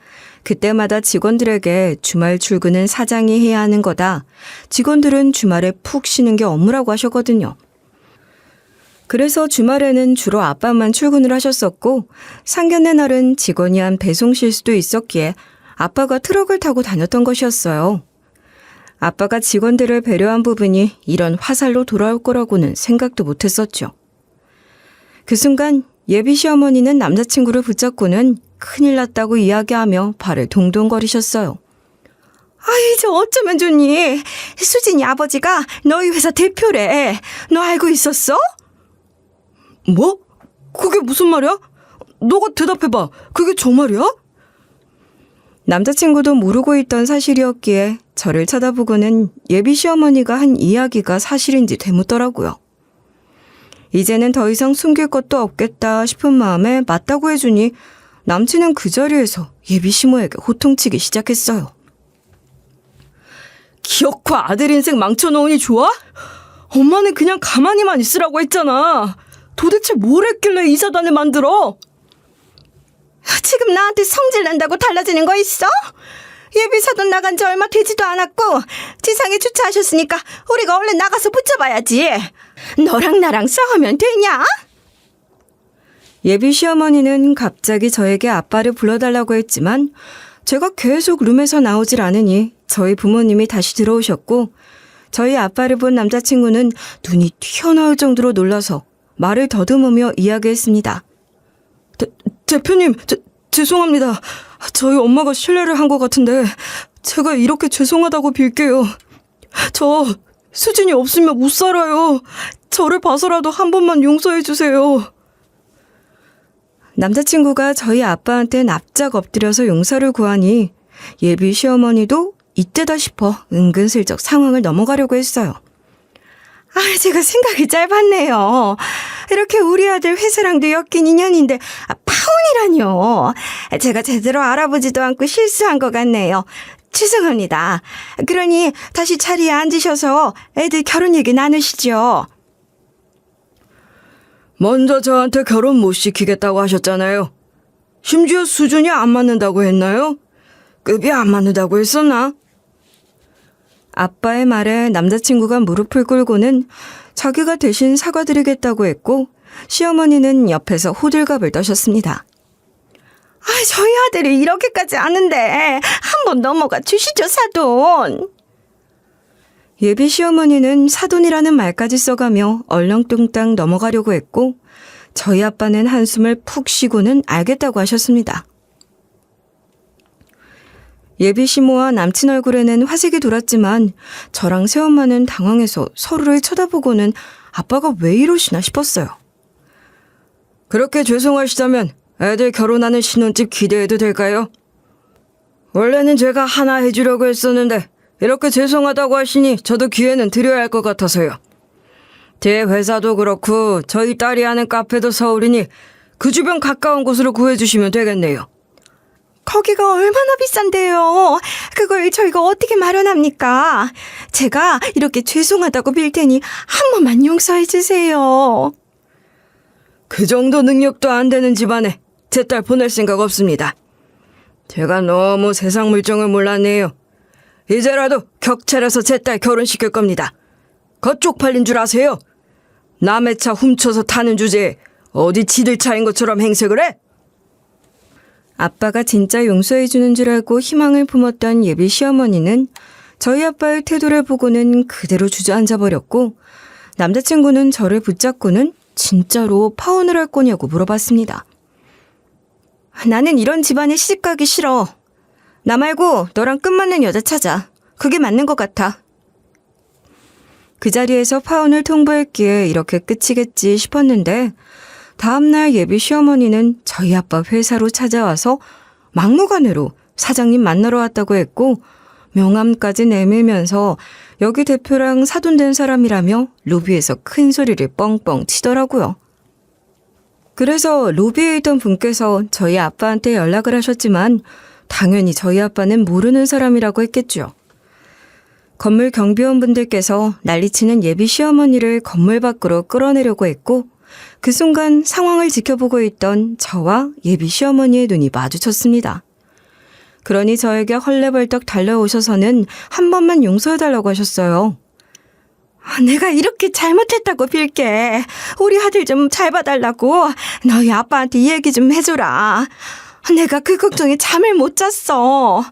그때마다 직원들에게 주말 출근은 사장이 해야 하는 거다. 직원들은 주말에 푹 쉬는 게 업무라고 하셨거든요. 그래서 주말에는 주로 아빠만 출근을 하셨었고 상견례 날은 직원이 한 배송 실수도 있었기에 아빠가 트럭을 타고 다녔던 것이었어요. 아빠가 직원들을 배려한 부분이 이런 화살로 돌아올 거라고는 생각도 못했었죠. 그 순간 예비 시어머니는 남자친구를 붙잡고는 큰일 났다고 이야기하며 발을 동동거리셨어요. 이제 어쩌면 좋니? 수진이 아버지가 너희 회사 대표래. 너 알고 있었어? 뭐? 그게 무슨 말이야? 너가 대답해봐. 그게 정말이야? 남자친구도 모르고 있던 사실이었기에 저를 쳐다보고는 예비 시어머니가 한 이야기가 사실인지 되묻더라고요. 이제는 더 이상 숨길 것도 없겠다 싶은 마음에 맞다고 해주니 남친은 그 자리에서 예비 시모에게 호통치기 시작했어요. 기어코 아들 인생 망쳐놓으니 좋아? 엄마는 그냥 가만히만 있으라고 했잖아. 도대체 뭘 했길래 이 사단을 만들어? 지금 나한테 성질 낸다고 달라지는 거 있어? 예비사돈 나간 지 얼마 되지도 않았고 지상에 주차하셨으니까 우리가 얼른 나가서 붙잡아야지. 너랑 나랑 싸우면 되냐? 예비 시어머니는 갑자기 저에게 아빠를 불러달라고 했지만 제가 계속 룸에서 나오질 않으니 저희 부모님이 다시 들어오셨고 저희 아빠를 본 남자친구는 눈이 튀어나올 정도로 놀라서 말을 더듬으며 이야기했습니다. 대표님, 죄송합니다. 저희 엄마가 실례를 한 것 같은데 제가 이렇게 죄송하다고 빌게요. 저 수진이 없으면 못 살아요. 저를 봐서라도 한 번만 용서해 주세요. 남자친구가 저희 아빠한테 납작 엎드려서 용서를 구하니 예비 시어머니도 이때다 싶어 은근슬쩍 상황을 넘어가려고 했어요. 제가 생각이 짧았네요. 이렇게 우리 아들 회사랑도 엮인 인연인데 파혼이라뇨. 제가 제대로 알아보지도 않고 실수한 것 같네요. 죄송합니다. 그러니 다시 자리에 앉으셔서 애들 결혼 얘기 나누시죠. 먼저 저한테 결혼 못 시키겠다고 하셨잖아요. 심지어 수준이 안 맞는다고 했나요? 급이 안 맞는다고 했었나? 아빠의 말에 남자친구가 무릎을 꿇고는 자기가 대신 사과드리겠다고 했고 시어머니는 옆에서 호들갑을 떠셨습니다. 저희 아들이 이렇게까지 아는데 한번 넘어가 주시죠, 사돈. 예비 시어머니는 사돈이라는 말까지 써가며 얼렁뚱땅 넘어가려고 했고 저희 아빠는 한숨을 푹 쉬고는 알겠다고 하셨습니다. 예비 시모와 남친 얼굴에는 화색이 돌았지만 저랑 새엄마는 당황해서 서로를 쳐다보고는 아빠가 왜 이러시나 싶었어요. 그렇게 죄송하시다면 애들 결혼하는 신혼집 기대해도 될까요? 원래는 제가 하나 해주려고 했었는데 이렇게 죄송하다고 하시니 저도 기회는 드려야 할 것 같아서요. 제 회사도 그렇고 저희 딸이 하는 카페도 서울이니 그 주변 가까운 곳으로 구해주시면 되겠네요. 거기가 얼마나 비싼데요. 그걸 저희가 어떻게 마련합니까? 제가 이렇게 죄송하다고 빌 테니 한 번만 용서해 주세요. 그 정도 능력도 안 되는 집안에 제 딸 보낼 생각 없습니다. 제가 너무 세상 물정을 몰랐네요. 이제라도 격찰해서 제 딸 결혼시킬 겁니다. 겉쪽팔린 줄 아세요? 남의 차 훔쳐서 타는 주제에 어디 지들 차인 것처럼 행색을 해? 아빠가 진짜 용서해 주는 줄 알고 희망을 품었던 예비 시어머니는 저희 아빠의 태도를 보고는 그대로 주저앉아 버렸고 남자친구는 저를 붙잡고는 진짜로 파혼을 할 거냐고 물어봤습니다. 나는 이런 집안에 시집가기 싫어. 나 말고 너랑 끝맞는 여자 찾아. 그게 맞는 것 같아. 그 자리에서 파혼을 통보했기에 이렇게 끝이겠지 싶었는데 다음날 예비 시어머니는 저희 아빠 회사로 찾아와서 막무가내로 사장님 만나러 왔다고 했고 명함까지 내밀면서 여기 대표랑 사돈된 사람이라며 로비에서 큰 소리를 뻥뻥 치더라고요. 그래서 로비에 있던 분께서 저희 아빠한테 연락을 하셨지만 당연히 저희 아빠는 모르는 사람이라고 했겠죠. 건물 경비원분들께서 난리치는 예비 시어머니를 건물 밖으로 끌어내려고 했고 그 순간 상황을 지켜보고 있던 저와 예비 시어머니의 눈이 마주쳤습니다. 그러니 저에게 헐레벌떡 달려오셔서는 한 번만 용서해달라고 하셨어요. 내가 이렇게 잘못했다고 빌게. 우리 아들 좀 잘 봐달라고 너희 아빠한테 얘기 좀 해줘라. 내가 그 걱정에 잠을 못 잤어.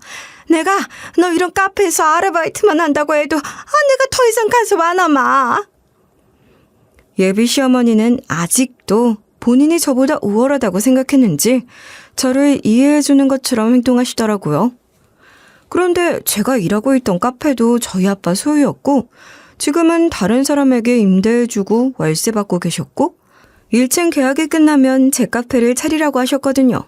내가 너 이런 카페에서 아르바이트만 한다고 해도 내가 더 이상 가서 안 와마. 예비 시어머니는 아직도 본인이 저보다 우월하다고 생각했는지 저를 이해해주는 것처럼 행동하시더라고요. 그런데 제가 일하고 있던 카페도 저희 아빠 소유였고 지금은 다른 사람에게 임대해주고 월세 받고 계셨고 1층 계약이 끝나면 제 카페를 차리라고 하셨거든요.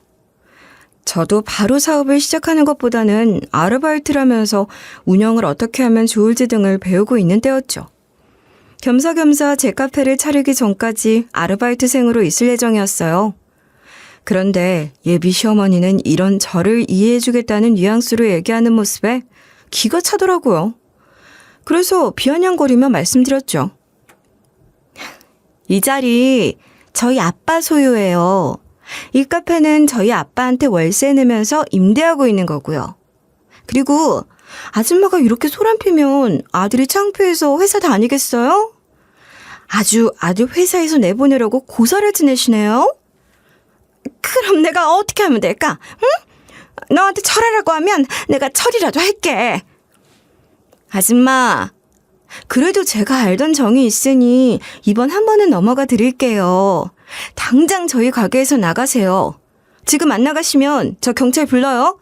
저도 바로 사업을 시작하는 것보다는 아르바이트라면서 운영을 어떻게 하면 좋을지 등을 배우고 있는 때였죠. 겸사겸사 제 카페를 차리기 전까지 아르바이트생으로 있을 예정이었어요. 그런데 예비 시어머니는 이런 저를 이해해주겠다는 뉘앙스로 얘기하는 모습에 기가 차더라고요. 그래서 비아냥거리며 말씀드렸죠. 이 자리 저희 아빠 소유예요. 이 카페는 저희 아빠한테 월세 내면서 임대하고 있는 거고요. 그리고 아줌마가 이렇게 소란 피면 아들이 창피해서 회사 다니겠어요? 아주 아들 회사에서 내보내려고 고사를 지내시네요? 그럼 내가 어떻게 하면 될까? 응? 너한테 철하라고 하면 내가 철이라도 할게. 아줌마, 그래도 제가 알던 정이 있으니 이번 한 번은 넘어가 드릴게요. 당장 저희 가게에서 나가세요. 지금 안 나가시면 저 경찰 불러요.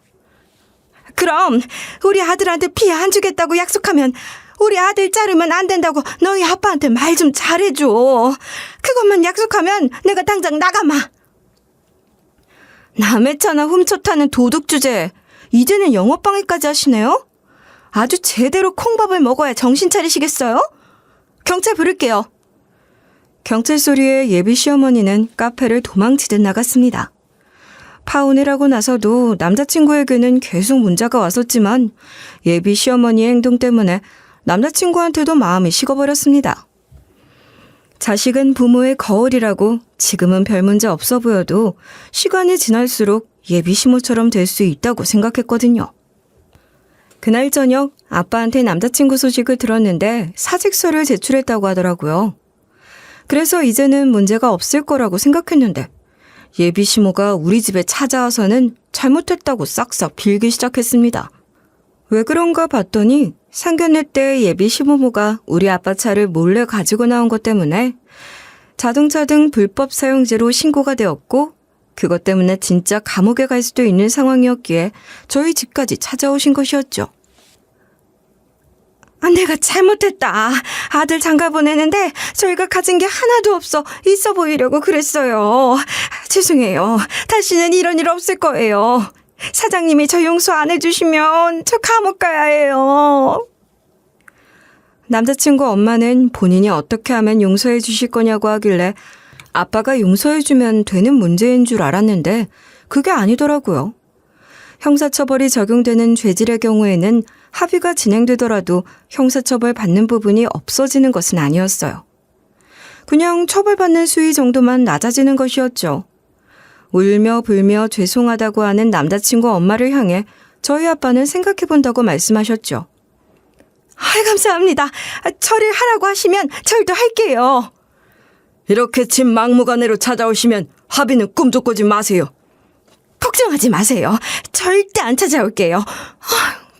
그럼 우리 아들한테 피해 안 주겠다고 약속하면 우리 아들 자르면 안 된다고 너희 아빠한테 말 좀 잘해줘. 그것만 약속하면 내가 당장 나가마. 남의 차나 훔쳐타는 도둑 주제 이제는 영업방해까지 하시네요? 아주 제대로 콩밥을 먹어야 정신 차리시겠어요? 경찰 부를게요. 경찰 소리에 예비 시어머니는 카페를 도망치듯 나갔습니다. 파혼을 하고 나서도 남자친구에게는 계속 문자가 왔었지만 예비 시어머니의 행동 때문에 남자친구한테도 마음이 식어버렸습니다. 자식은 부모의 거울이라고 지금은 별 문제 없어 보여도 시간이 지날수록 예비 시모처럼 될 수 있다고 생각했거든요. 그날 저녁 아빠한테 남자친구 소식을 들었는데 사직서를 제출했다고 하더라고요. 그래서 이제는 문제가 없을 거라고 생각했는데 예비 시모가 우리 집에 찾아와서는 잘못했다고 싹싹 빌기 시작했습니다. 왜 그런가 봤더니 상견례 때 예비 시모모가 우리 아빠 차를 몰래 가지고 나온 것 때문에 자동차 등 불법 사용죄로 신고가 되었고 그것 때문에 진짜 감옥에 갈 수도 있는 상황이었기에 저희 집까지 찾아오신 것이었죠. 내가 잘못했다. 아들 장가 보내는데 저희가 가진 게 하나도 있어 보이려고 그랬어요. 죄송해요. 다시는 이런 일 없을 거예요. 사장님이 저 용서 안 해주시면 저 감옥 가야 해요. 남자친구 엄마는 본인이 어떻게 하면 용서해 주실 거냐고 하길래 아빠가 용서해 주면 되는 문제인 줄 알았는데 그게 아니더라고요. 형사처벌이 적용되는 죄질의 경우에는 합의가 진행되더라도 형사처벌 받는 부분이 없어지는 것은 아니었어요. 그냥 처벌받는 수위 정도만 낮아지는 것이었죠. 울며 불며 죄송하다고 하는 남자친구 엄마를 향해 저희 아빠는 생각해본다고 말씀하셨죠. 감사합니다. 저를 하라고 하시면 절도 할게요. 이렇게 집 막무가내로 찾아오시면 합의는 꿈도 꾸지 마세요. 걱정하지 마세요. 절대 안 찾아올게요.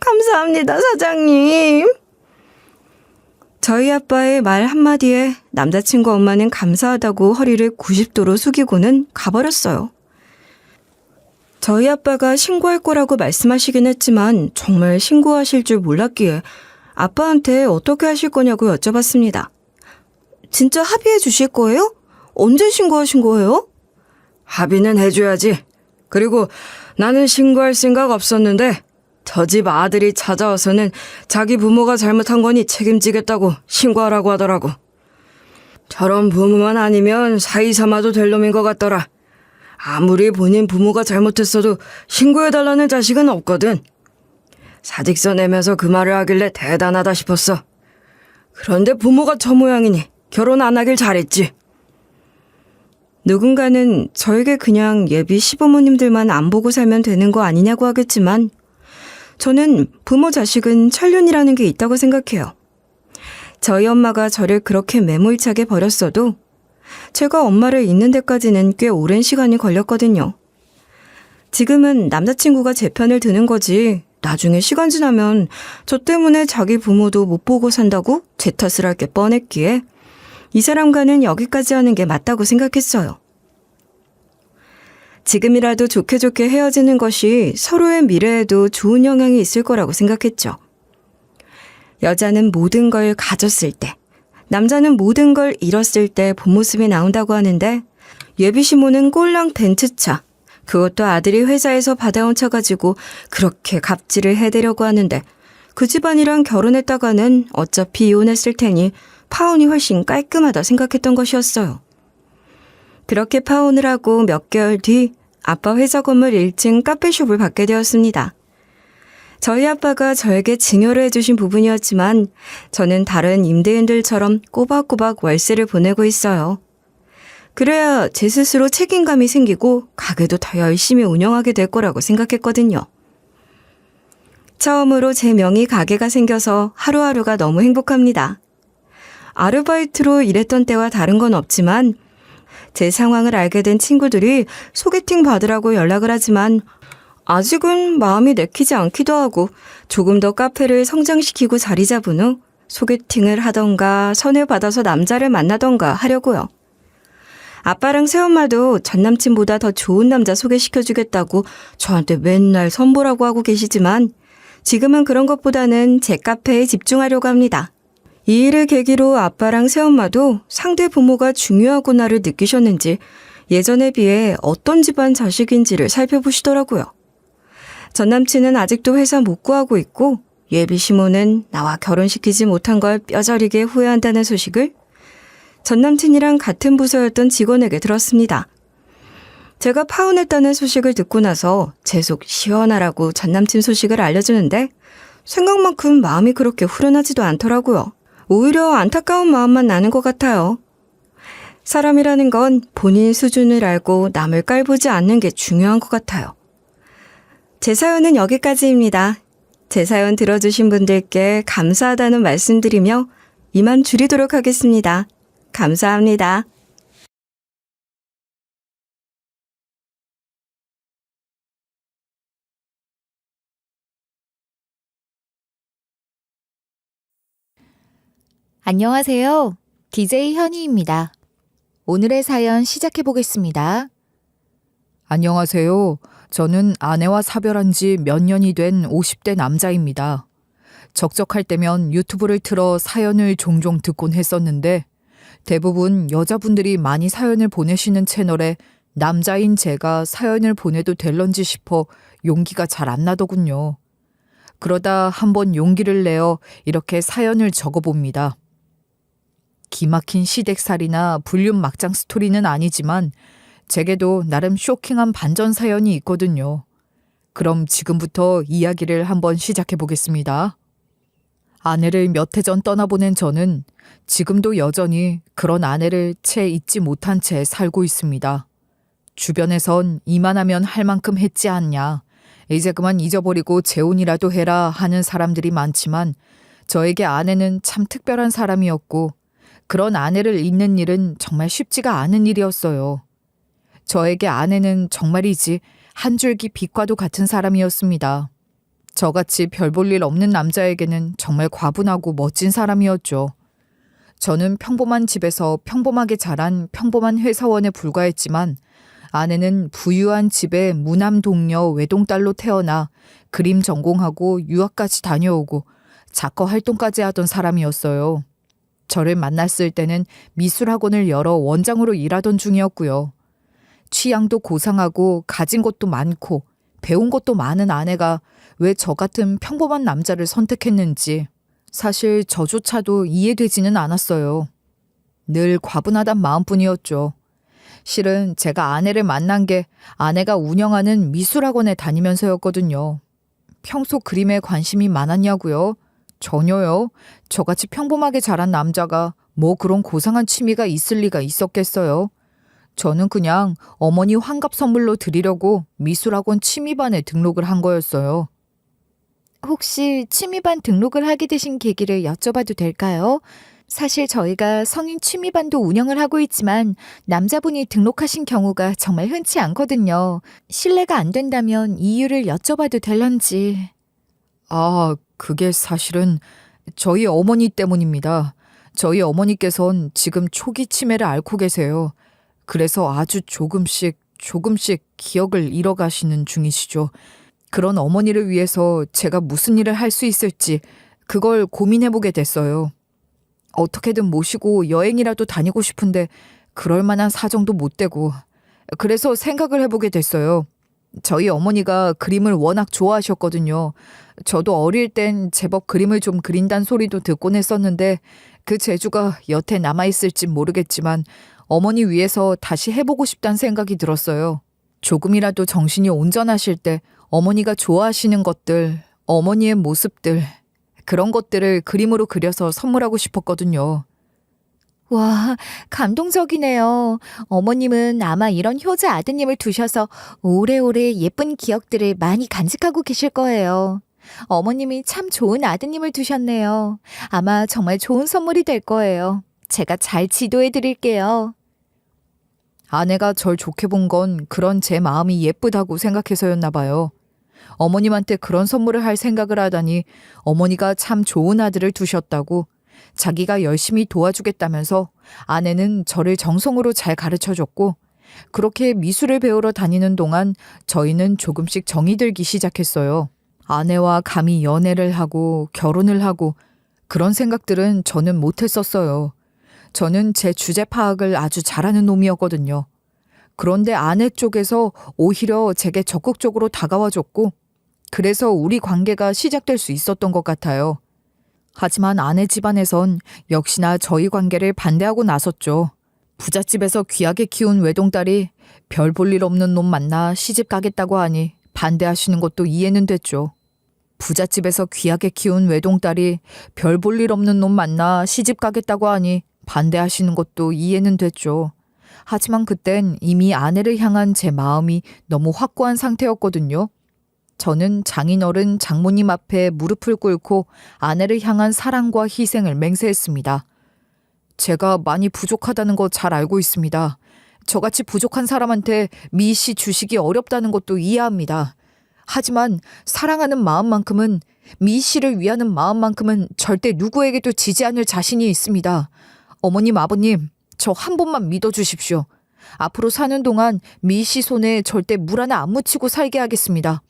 감사합니다, 사장님. 저희 아빠의 말 한마디에 남자친구 엄마는 감사하다고 허리를 90도로 숙이고는 가버렸어요. 저희 아빠가 신고할 거라고 말씀하시긴 했지만 정말 신고하실 줄 몰랐기에 아빠한테 어떻게 하실 거냐고 여쭤봤습니다. 진짜 합의해 주실 거예요? 언제 신고하신 거예요? 합의는 해줘야지. 그리고 나는 신고할 생각 없었는데 저 집 아들이 찾아와서는 자기 부모가 잘못한 거니 책임지겠다고 신고하라고 하더라고. 저런 부모만 아니면 사이 삼아도 될 놈인 것 같더라. 아무리 본인 부모가 잘못했어도 신고해달라는 자식은 없거든. 사직서 내면서 그 말을 하길래 대단하다 싶었어. 그런데 부모가 저 모양이니 결혼 안 하길 잘했지. 누군가는 저에게 그냥 예비 시부모님들만 안 보고 살면 되는 거 아니냐고 하겠지만 저는 부모 자식은 천륜이라는 게 있다고 생각해요. 저희 엄마가 저를 그렇게 매몰차게 버렸어도 제가 엄마를 잊는 데까지는 꽤 오랜 시간이 걸렸거든요. 지금은 남자친구가 제 편을 드는 거지 나중에 시간 지나면 저 때문에 자기 부모도 못 보고 산다고 제 탓을 할 게 뻔했기에 이 사람과는 여기까지 하는 게 맞다고 생각했어요. 지금이라도 좋게 좋게 헤어지는 것이 서로의 미래에도 좋은 영향이 있을 거라고 생각했죠. 여자는 모든 걸 가졌을 때, 남자는 모든 걸 잃었을 때 본 모습이 나온다고 하는데 예비 시모는 꼴랑 벤츠차, 그것도 아들이 회사에서 받아온 차 가지고 그렇게 갑질을 해대려고 하는데 그 집안이랑 결혼했다가는 어차피 이혼했을 테니 파혼이 훨씬 깔끔하다 생각했던 것이었어요. 그렇게 파혼을 하고 몇 개월 뒤 아빠 회사 건물 1층 카페숍을 받게 되었습니다. 저희 아빠가 저에게 증여를 해주신 부분이었지만 저는 다른 임대인들처럼 꼬박꼬박 월세를 보내고 있어요. 그래야 제 스스로 책임감이 생기고 가게도 더 열심히 운영하게 될 거라고 생각했거든요. 처음으로 제 명의 가게가 생겨서 하루하루가 너무 행복합니다. 아르바이트로 일했던 때와 다른 건 없지만 제 상황을 알게 된 친구들이 소개팅 받으라고 연락을 하지만 아직은 마음이 내키지 않기도 하고 조금 더 카페를 성장시키고 자리 잡은 후 소개팅을 하던가 선회받아서 남자를 만나던가 하려고요. 아빠랑 새엄마도 전남친보다 더 좋은 남자 소개시켜주겠다고 저한테 맨날 선보라고 하고 계시지만 지금은 그런 것보다는 제 카페에 집중하려고 합니다. 이 일을 계기로 아빠랑 새엄마도 상대 부모가 중요하구나를 느끼셨는지 예전에 비해 어떤 집안 자식인지를 살펴보시더라고요. 전 남친은 아직도 회사 못 구하고 있고 예비 시모는 나와 결혼시키지 못한 걸 뼈저리게 후회한다는 소식을 전 남친이랑 같은 부서였던 직원에게 들었습니다. 제가 파혼했다는 소식을 듣고 나서 제 속 시원하라고 전 남친 소식을 알려주는데 생각만큼 마음이 그렇게 후련하지도 않더라고요. 오히려 안타까운 마음만 나는 것 같아요. 사람이라는 건 본인 수준을 알고 남을 깔보지 않는 게 중요한 것 같아요. 제 사연은 여기까지입니다. 제 사연 들어주신 분들께 감사하다는 말씀드리며 이만 줄이도록 하겠습니다. 감사합니다. 안녕하세요. DJ 현희입니다. 오늘의 사연 시작해 보겠습니다. 안녕하세요. 저는 아내와 사별한 지 몇 년이 된 50대 남자입니다. 적적할 때면 유튜브를 틀어 사연을 종종 듣곤 했었는데 대부분 여자분들이 많이 사연을 보내시는 채널에 남자인 제가 사연을 보내도 될런지 싶어 용기가 잘 안 나더군요. 그러다 한번 용기를 내어 이렇게 사연을 적어봅니다. 기막힌 시댁살이나 불륜 막장 스토리는 아니지만 제게도 나름 쇼킹한 반전 사연이 있거든요. 그럼 지금부터 이야기를 한번 시작해 보겠습니다. 아내를 몇 해 전 떠나보낸 저는 지금도 여전히 그런 아내를 채 잊지 못한 채 살고 있습니다. 주변에선 이만하면 할 만큼 했지 않냐, 이제 그만 잊어버리고 재혼이라도 해라 하는 사람들이 많지만 저에게 아내는 참 특별한 사람이었고 그런 아내를 잊는 일은 정말 쉽지가 않은 일이었어요. 저에게 아내는 정말이지 한 줄기 빛과도 같은 사람이었습니다. 저같이 별 볼 일 없는 남자에게는 정말 과분하고 멋진 사람이었죠. 저는 평범한 집에서 평범하게 자란 평범한 회사원에 불과했지만 아내는 부유한 집에 무남 동녀 외동딸로 태어나 그림 전공하고 유학까지 다녀오고 작가 활동까지 하던 사람이었어요. 저를 만났을 때는 미술학원을 열어 원장으로 일하던 중이었고요. 취향도 고상하고 가진 것도 많고 배운 것도 많은 아내가 왜 저 같은 평범한 남자를 선택했는지 사실 저조차도 이해되지는 않았어요. 늘 과분하단 마음뿐이었죠. 실은 제가 아내를 만난 게 아내가 운영하는 미술학원에 다니면서였거든요. 평소 그림에 관심이 많았냐고요? 전혀요. 저같이 평범하게 자란 남자가 뭐 그런 고상한 취미가 있을 리가 있었겠어요. 저는 그냥 어머니 환갑 선물로 드리려고 미술학원 취미반에 등록을 한 거였어요. 혹시 취미반 등록을 하게 되신 계기를 여쭤봐도 될까요? 사실 저희가 성인 취미반도 운영을 하고 있지만 남자분이 등록하신 경우가 정말 흔치 않거든요. 실례가 안 된다면 이유를 여쭤봐도 될런지. 아, 그게 사실은 저희 어머니 때문입니다. 저희 어머니께선 지금 초기 치매를 앓고 계세요. 그래서 아주 조금씩 기억을 잃어가시는 중이시죠. 그런 어머니를 위해서 제가 무슨 일을 할 수 있을지 그걸 고민해보게 됐어요. 어떻게든 모시고 여행이라도 다니고 싶은데 그럴 만한 사정도 못 되고 그래서 생각을 해보게 됐어요. 저희 어머니가 그림을 워낙 좋아하셨거든요. 저도 어릴 땐 제법 그림을 좀 그린다는 소리도 듣곤 했었는데 그 재주가 여태 남아있을진 모르겠지만 어머니 위해서 다시 해보고 싶다는 생각이 들었어요. 조금이라도 정신이 온전하실 때 어머니가 좋아하시는 것들, 어머니의 모습들, 그런 것들을 그림으로 그려서 선물하고 싶었거든요. 와, 감동적이네요. 어머님은 아마 이런 효자 아드님을 두셔서 오래오래 예쁜 기억들을 많이 간직하고 계실 거예요. 어머님이 참 좋은 아드님을 두셨네요. 아마 정말 좋은 선물이 될 거예요. 제가 잘 지도해 드릴게요. 아내가 절 좋게 본 건 그런 제 마음이 예쁘다고 생각해서였나 봐요. 어머님한테 그런 선물을 할 생각을 하다니 어머니가 참 좋은 아들을 두셨다고 자기가 열심히 도와주겠다면서 아내는 저를 정성으로 잘 가르쳐줬고 그렇게 미술을 배우러 다니는 동안 저희는 조금씩 정이 들기 시작했어요. 아내와 감히 연애를 하고 결혼을 하고 그런 생각들은 저는 못했었어요. 저는 제 주제 파악을 아주 잘하는 놈이었거든요. 그런데 아내 쪽에서 오히려 제게 적극적으로 다가와줬고 그래서 우리 관계가 시작될 수 있었던 것 같아요. 하지만 아내 집안에선 역시나 저희 관계를 반대하고 나섰죠. 부잣집에서 귀하게 키운 외동딸이 별 볼 일 없는 놈 만나 시집 가겠다고 하니 반대하시는 것도 이해는 됐죠. 부잣집에서 귀하게 키운 외동딸이 별 볼 일 없는 놈 만나 시집 가겠다고 하니 반대하시는 것도 이해는 됐죠. 하지만 그땐 이미 아내를 향한 제 마음이 너무 확고한 상태였거든요. 저는 장인어른 장모님 앞에 무릎을 꿇고 아내를 향한 사랑과 희생을 맹세했습니다. 제가 많이 부족하다는 거 잘 알고 있습니다. 저같이 부족한 사람한테 미희 씨 주시기 어렵다는 것도 이해합니다. 하지만 사랑하는 마음만큼은 미희 씨를 위하는 마음만큼은 절대 누구에게도 지지 않을 자신이 있습니다. 어머님, 아버님, 저 한 번만 믿어주십시오. 앞으로 사는 동안 미희 씨 손에 절대 물 하나 안 묻히고 살게 하겠습니다.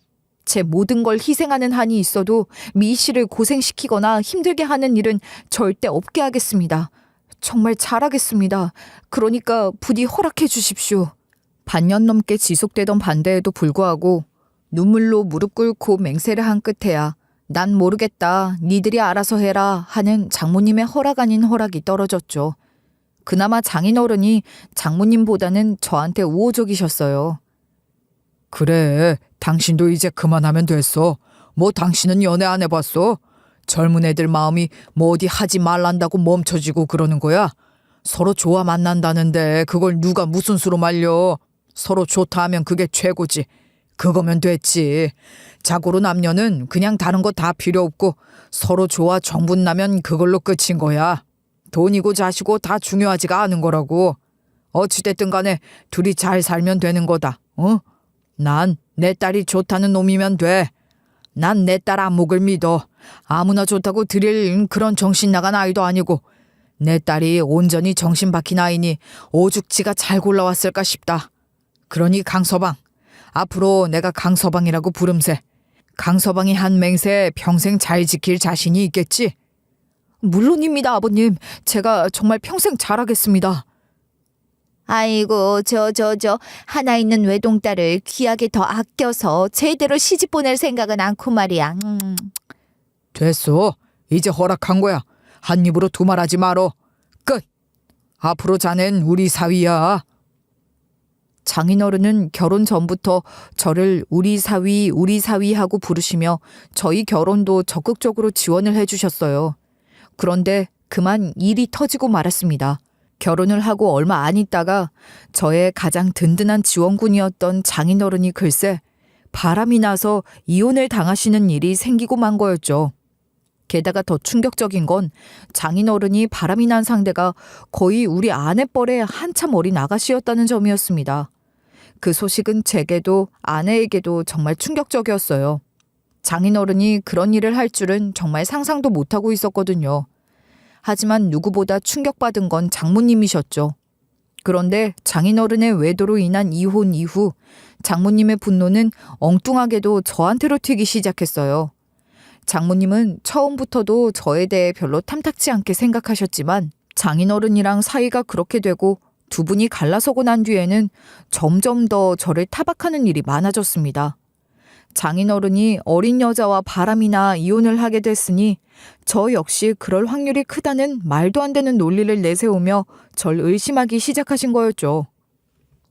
제 모든 걸 희생하는 한이 있어도 미희 씨를 고생시키거나 힘들게 하는 일은 절대 없게 하겠습니다. 정말 잘하겠습니다. 그러니까 부디 허락해 주십시오. 반년 넘게 지속되던 반대에도 불구하고 눈물로 무릎 꿇고 맹세를 한 끝에야 난 모르겠다, 니들이 알아서 해라 하는 장모님의 허락 아닌 허락이 떨어졌죠. 그나마 장인어른이 장모님보다는 저한테 우호적이셨어요. 그래, 당신도 이제 그만하면 됐어. 뭐 당신은 연애 안 해봤어? 젊은 애들 마음이 뭐 어디 하지 말란다고 멈춰지고 그러는 거야? 서로 좋아 만난다는데 그걸 누가 무슨 수로 말려? 서로 좋다 하면 그게 최고지. 그거면 됐지. 자고로 남녀는 그냥 다른 거 다 필요 없고 서로 좋아 정분 나면 그걸로 끝인 거야. 돈이고 자시고 다 중요하지가 않은 거라고. 어찌됐든 간에 둘이 잘 살면 되는 거다. 어? 난 내 딸이 좋다는 놈이면 돼. 난 내 딸 안목을 믿어. 아무나 좋다고 드릴 그런 정신 나간 아이도 아니고 내 딸이 온전히 정신 박힌 아이니 오죽지가 잘 골라왔을까 싶다. 그러니 강서방, 앞으로 내가 강서방이라고 부름세. 강서방이 한 맹세 평생 잘 지킬 자신이 있겠지? 물론입니다, 아버님. 제가 정말 평생 잘하겠습니다. 아이고, 저 하나 있는 외동딸을 귀하게 더 아껴서 제대로 시집 보낼 생각은 않고 말이야. 됐어. 이제 허락한 거야. 한 입으로 두말하지 말어. 끝. 앞으로 자넨 우리 사위야. 장인어른은 결혼 전부터 저를 우리 사위 하고 부르시며 저희 결혼도 적극적으로 지원을 해주셨어요. 그런데 그만 일이 터지고 말았습니다. 결혼을 하고 얼마 안 있다가 저의 가장 든든한 지원군이었던 장인어른이 글쎄 바람이 나서 이혼을 당하시는 일이 생기고 만 거였죠. 게다가 더 충격적인 건 장인어른이 바람이 난 상대가 거의 우리 아내뻘의 한참 어린 아가씨였다는 점이었습니다. 그 소식은 제게도 아내에게도 정말 충격적이었어요. 장인어른이 그런 일을 할 줄은 정말 상상도 못하고 있었거든요. 하지만 누구보다 충격받은 건 장모님이셨죠. 그런데 장인어른의 외도로 인한 이혼 이후 장모님의 분노는 엉뚱하게도 저한테로 튀기 시작했어요. 장모님은 처음부터도 저에 대해 별로 탐탁지 않게 생각하셨지만 장인어른이랑 사이가 그렇게 되고 두 분이 갈라서고 난 뒤에는 점점 더 저를 타박하는 일이 많아졌습니다. 장인어른이 어린 여자와 바람이나 이혼을 하게 됐으니 저 역시 그럴 확률이 크다는 말도 안 되는 논리를 내세우며 절 의심하기 시작하신 거였죠.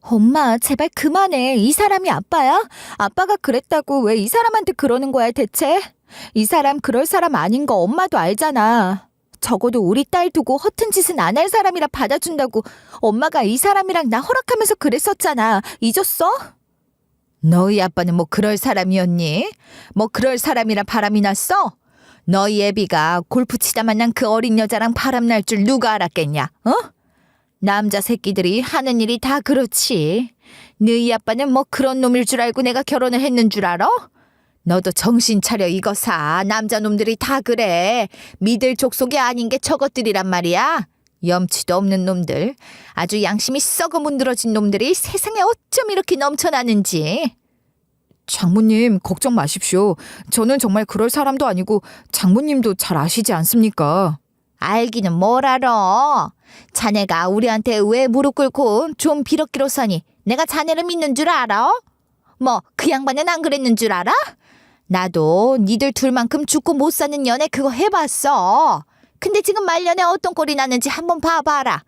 엄마, 제발 그만해. 이 사람이 아빠야? 아빠가 그랬다고 왜 이 사람한테 그러는 거야, 대체? 이 사람 그럴 사람 아닌 거 엄마도 알잖아. 적어도 우리 딸 두고 허튼 짓은 안 할 사람이라 받아준다고 엄마가 이 사람이랑 나 허락하면서 그랬었잖아. 잊었어? 너희 아빠는 뭐 그럴 사람이었니? 뭐 그럴 사람이라 바람이 났어? 너희 애비가 골프 치다 만난 그 어린 여자랑 바람 날 줄 누가 알았겠냐? 어? 남자 새끼들이 하는 일이 다 그렇지. 너희 아빠는 뭐 그런 놈일 줄 알고 내가 결혼을 했는 줄 알아? 너도 정신 차려 이거사. 남자 놈들이 다 그래. 믿을 족속이 아닌 게 저것들이란 말이야. 염치도 없는 놈들. 아주 양심이 썩어 문드러진 놈들이 세상에 어쩜 이렇게 넘쳐나는지. 장모님, 걱정 마십시오. 저는 정말 그럴 사람도 아니고 장모님도 잘 아시지 않습니까? 알기는 뭘 알아. 자네가 우리한테 왜 무릎 꿇고 좀 빌었기로 서니 내가 자네를 믿는 줄 알아? 뭐 그 양반은 안 그랬는 줄 알아? 나도 니들 둘만큼 죽고 못 사는 연애 그거 해봤어. 근데 지금 말년에 어떤 꼴이 나는지 한번 봐봐라.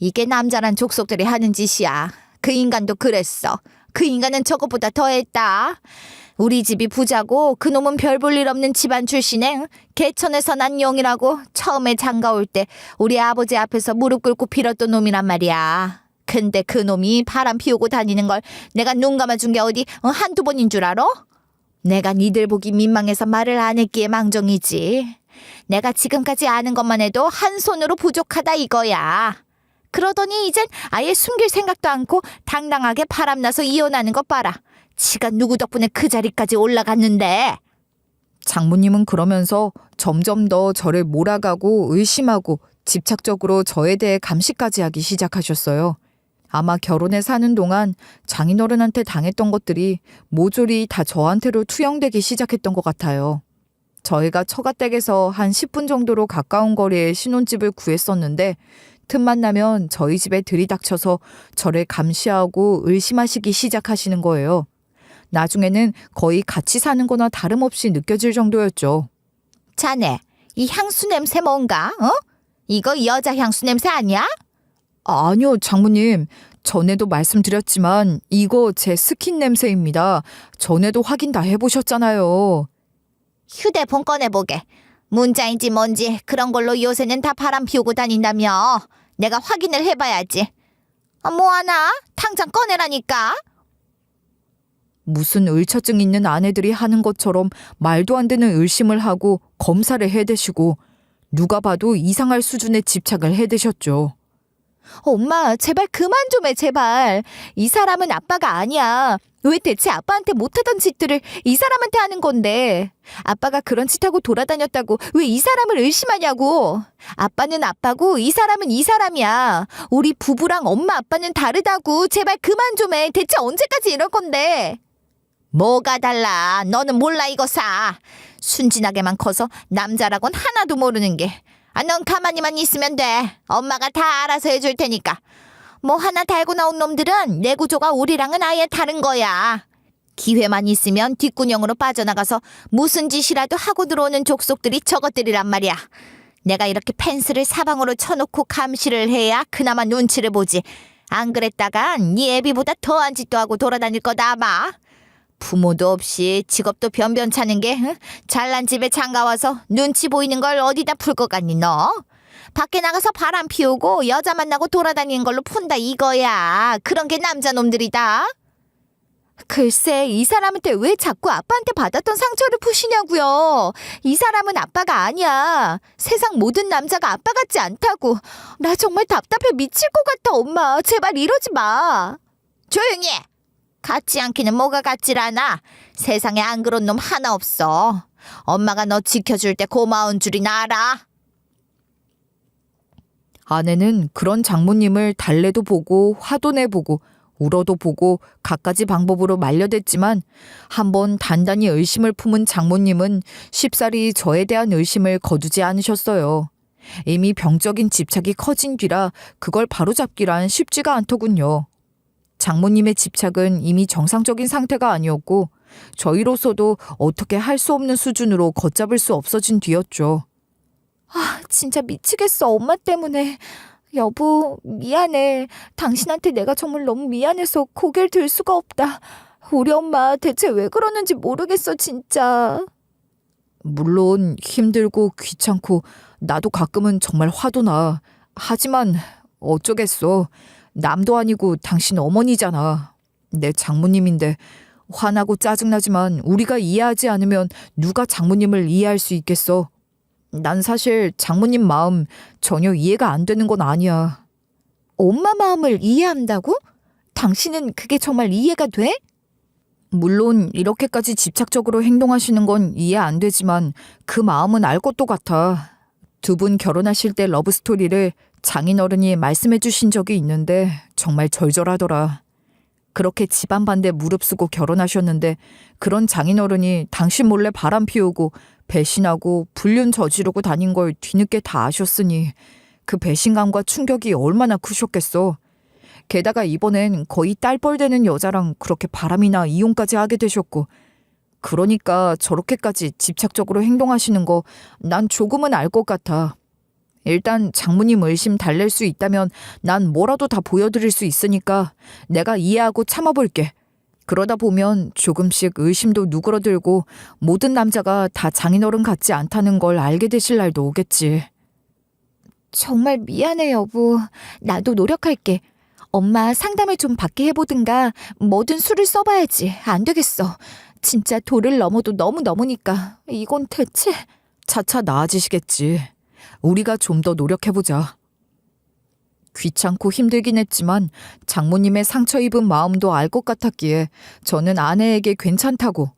이게 남자란 족속들이 하는 짓이야. 그 인간도 그랬어. 그 인간은 저것보다 더했다. 우리 집이 부자고 그놈은 별 볼 일 없는 집안 출신에 개천에서 난 용이라고 처음에 장가올 때 우리 아버지 앞에서 무릎 꿇고 빌었던 놈이란 말이야. 근데 그 놈이 바람 피우고 다니는 걸 내가 눈 감아준 게 어디 한두 번인 줄 알아? 내가 니들 보기 민망해서 말을 안 했기에 망정이지. 내가 지금까지 아는 것만 해도 한 손으로 부족하다 이거야. 그러더니 이젠 아예 숨길 생각도 않고 당당하게 바람나서 이혼하는 것 봐라. 지가 누구 덕분에 그 자리까지 올라갔는데. 장모님은 그러면서 점점 더 저를 몰아가고 의심하고 집착적으로 저에 대해 감시까지 하기 시작하셨어요. 아마 결혼해 사는 동안 장인어른한테 당했던 것들이 모조리 다 저한테로 투영되기 시작했던 것 같아요. 저희가 처가댁에서 한 10분 정도로 가까운 거리에 신혼집을 구했었는데 틈만 나면 저희 집에 들이닥쳐서 저를 감시하고 의심하시기 시작하시는 거예요. 나중에는 거의 같이 사는 거나 다름없이 느껴질 정도였죠. 자네, 이 향수 냄새 뭔가? 어? 이거 여자 향수 냄새 아니야? 아니요, 장모님. 전에도 말씀드렸지만 이거 제 스킨 냄새입니다. 전에도 확인 다 해보셨잖아요. 휴대폰 꺼내보게. 문자인지 뭔지 그런 걸로 요새는 다 바람 피우고 다닌다며. 내가 확인을 해봐야지. 뭐하나? 당장 꺼내라니까. 무슨 의처증 있는 아내들이 하는 것처럼 말도 안 되는 의심을 하고 검사를 해대시고 누가 봐도 이상할 수준의 집착을 해대셨죠. 엄마, 제발 그만 좀 해, 제발. 이 사람은 아빠가 아니야. 왜 대체 아빠한테 못하던 짓들을 이 사람한테 하는 건데. 아빠가 그런 짓하고 돌아다녔다고 왜 이 사람을 의심하냐고. 아빠는 아빠고 이 사람은 이 사람이야. 우리 부부랑 엄마 아빠는 다르다고. 제발 그만 좀 해. 대체 언제까지 이럴 건데. 뭐가 달라. 너는 몰라 이거사. 순진하게만 커서 남자라곤 하나도 모르는 게. 넌 가만히만 있으면 돼. 엄마가 다 알아서 해줄 테니까. 뭐 하나 달고 나온 놈들은 내 구조가 우리랑은 아예 다른 거야. 기회만 있으면 뒷구녕으로 빠져나가서 무슨 짓이라도 하고 들어오는 족속들이 저것들이란 말이야. 내가 이렇게 펜스를 사방으로 쳐놓고 감시를 해야 그나마 눈치를 보지. 안 그랬다간 네 애비보다 더한 짓도 하고 돌아다닐 거다 아마. 부모도 없이 직업도 변변찮은 게 잘난 집에 장가와서 눈치 보이는 걸 어디다 풀 것 같니 너? 밖에 나가서 바람 피우고 여자 만나고 돌아다니는 걸로 푼다 이거야. 그런 게 남자 놈들이다. 글쎄, 이 사람한테 왜 자꾸 아빠한테 받았던 상처를 푸시냐고요. 이 사람은 아빠가 아니야. 세상 모든 남자가 아빠 같지 않다고. 나 정말 답답해 미칠 것 같아, 엄마. 제발 이러지 마. 조용히 해. 같지 않기는 뭐가 같질 않아. 세상에 안 그런 놈 하나 없어. 엄마가 너 지켜줄 때 고마운 줄이나 알아. 아내는 그런 장모님을 달래도 보고 화도 내보고 울어도 보고 갖가지 방법으로 말려댔지만 한번 단단히 의심을 품은 장모님은 쉽사리 저에 대한 의심을 거두지 않으셨어요. 이미 병적인 집착이 커진 뒤라 그걸 바로잡기란 쉽지가 않더군요. 장모님의 집착은 이미 정상적인 상태가 아니었고 저희로서도 어떻게 할 수 없는 수준으로 걷잡을 수 없어진 뒤였죠. 진짜 미치겠어, 엄마 때문에. 여보, 미안해. 당신한테 내가 정말 너무 미안해서 고개를 들 수가 없다. 우리 엄마 대체 왜 그러는지 모르겠어, 진짜. 물론 힘들고 귀찮고 나도 가끔은 정말 화도 나. 하지만 어쩌겠어. 남도 아니고 당신 어머니잖아. 내 장모님인데 화나고 짜증나지만 우리가 이해하지 않으면 누가 장모님을 이해할 수 있겠어. 난 사실 장모님 마음 전혀 이해가 안 되는 건 아니야. 엄마 마음을 이해한다고? 당신은 그게 정말 이해가 돼? 물론 이렇게까지 집착적으로 행동하시는 건 이해 안 되지만 그 마음은 알 것도 같아. 두 분 결혼하실 때 러브스토리를 장인어른이 말씀해 주신 적이 있는데 정말 절절하더라. 그렇게 집안 반대 무릅쓰고 결혼하셨는데 그런 장인어른이 당신 몰래 바람 피우고 배신하고 불륜 저지르고 다닌 걸 뒤늦게 다 아셨으니 그 배신감과 충격이 얼마나 크셨겠어. 게다가 이번엔 거의 딸뻘 되는 여자랑 그렇게 바람이나 이혼까지 하게 되셨고 그러니까 저렇게까지 집착적으로 행동하시는 거 난 조금은 알 것 같아. 일단 장모님 의심 달랠 수 있다면 난 뭐라도 다 보여드릴 수 있으니까 내가 이해하고 참아볼게. 그러다 보면 조금씩 의심도 누그러들고 모든 남자가 다 장인어른 같지 않다는 걸 알게 되실 날도 오겠지. 정말 미안해, 여보. 나도 노력할게. 엄마 상담을 좀 받게 해보든가 뭐든 수를 써봐야지. 안 되겠어. 진짜 도를 넘어도 너무 넘으니까 이건 대체... 차차 나아지시겠지. 우리가 좀 더 노력해보자. 귀찮고 힘들긴 했지만 장모님의 상처 입은 마음도 알 것 같았기에 저는 아내에게 괜찮다고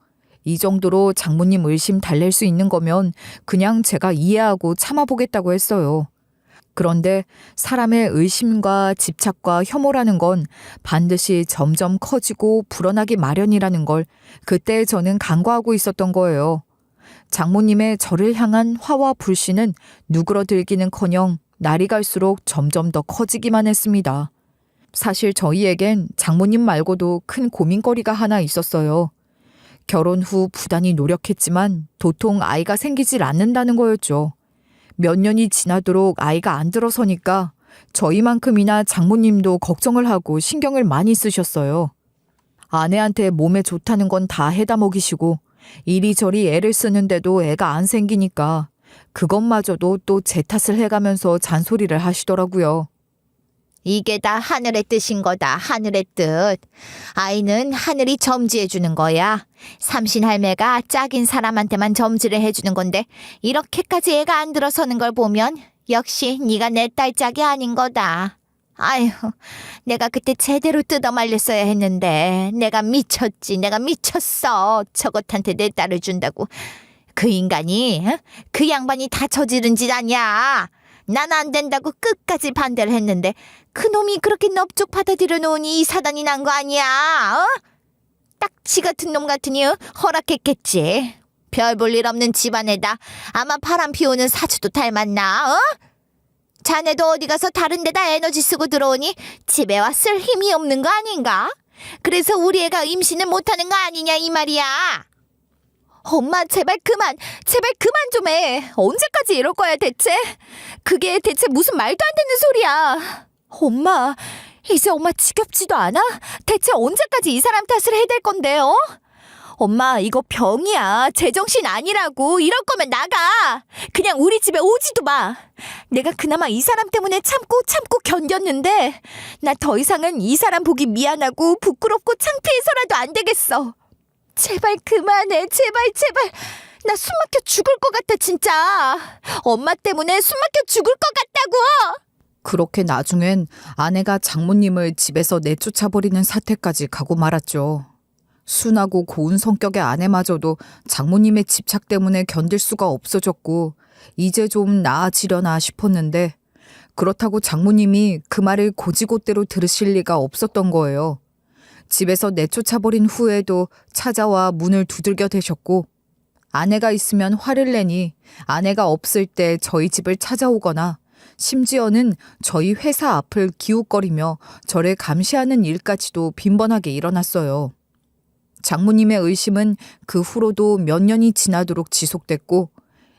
이 정도로 장모님 의심 달랠 수 있는 거면 그냥 제가 이해하고 참아보겠다고 했어요. 그런데 사람의 의심과 집착과 혐오라는 건 반드시 점점 커지고 불어나기 마련이라는 걸 그때 저는 간과하고 있었던 거예요. 장모님의 저를 향한 화와 불신은 누그러들기는커녕 날이 갈수록 점점 더 커지기만 했습니다. 사실 저희에겐 장모님 말고도 큰 고민거리가 하나 있었어요. 결혼 후 부단히 노력했지만 도통 아이가 생기질 않는다는 거였죠. 몇 년이 지나도록 아이가 안 들어서니까 저희만큼이나 장모님도 걱정을 하고 신경을 많이 쓰셨어요. 아내한테 몸에 좋다는 건 다 해다 먹이시고 이리저리 애를 쓰는데도 애가 안 생기니까 그것마저도 또 제 탓을 해가면서 잔소리를 하시더라고요. 이게 다 하늘의 뜻인 거다. 하늘의 뜻. 아이는 하늘이 점지해 주는 거야. 삼신 할매가 짝인 사람한테만 점지를 해주는 건데 이렇게까지 애가 안 들어서는 걸 보면 역시 네가 내 딸 짝이 아닌 거다. 아휴, 내가 그때 제대로 뜯어 말렸어야 했는데 내가 미쳤지. 내가 미쳤어. 저것한테 내 딸을 준다고. 그 인간이, 그 양반이 다 저지른 짓 아니야. 난 안 된다고 끝까지 반대를 했는데 그놈이 그렇게 넙죽 받아들여 놓으니 이 사단이 난 거 아니야. 딱 지 같은 놈 같으니 허락했겠지. 별 볼 일 없는 집안에다 아마 바람 피우는 사주도 닮았나. 자네도 어디 가서 다른 데다 에너지 쓰고 들어오니 집에 와 쓸 힘이 없는 거 아닌가? 그래서 우리 애가 임신을 못하는 거 아니냐 이 말이야. 엄마 제발 그만 좀 해. 언제까지 이럴 거야 대체? 그게 대체 무슨 말도 안 되는 소리야. 엄마 이제 엄마 지겹지도 않아? 대체 언제까지 이 사람 탓을 해댈 건데요? 엄마, 이거 병이야. 제정신 아니라고. 이럴 거면 나가. 그냥 우리 집에 오지도 마. 내가 그나마 이 사람 때문에 참고 견뎠는데 나 더 이상은 이 사람 보기 미안하고 부끄럽고 창피해서라도 안 되겠어. 제발 그만해. 제발. 나 숨 막혀 죽을 것 같아, 진짜. 엄마 때문에 숨 막혀 죽을 것 같다고. 그렇게 나중엔 아내가 장모님을 집에서 내쫓아버리는 사태까지 가고 말았죠. 순하고 고운 성격의 아내마저도 장모님의 집착 때문에 견딜 수가 없어졌고 이제 좀 나아지려나 싶었는데 그렇다고 장모님이 그 말을 고지고대로 들으실 리가 없었던 거예요. 집에서 내쫓아버린 후에도 찾아와 문을 두들겨 대셨고 아내가 있으면 화를 내니 아내가 없을 때 저희 집을 찾아오거나 심지어는 저희 회사 앞을 기웃거리며 저를 감시하는 일까지도 빈번하게 일어났어요. 장모님의 의심은 그 후로도 몇 년이 지나도록 지속됐고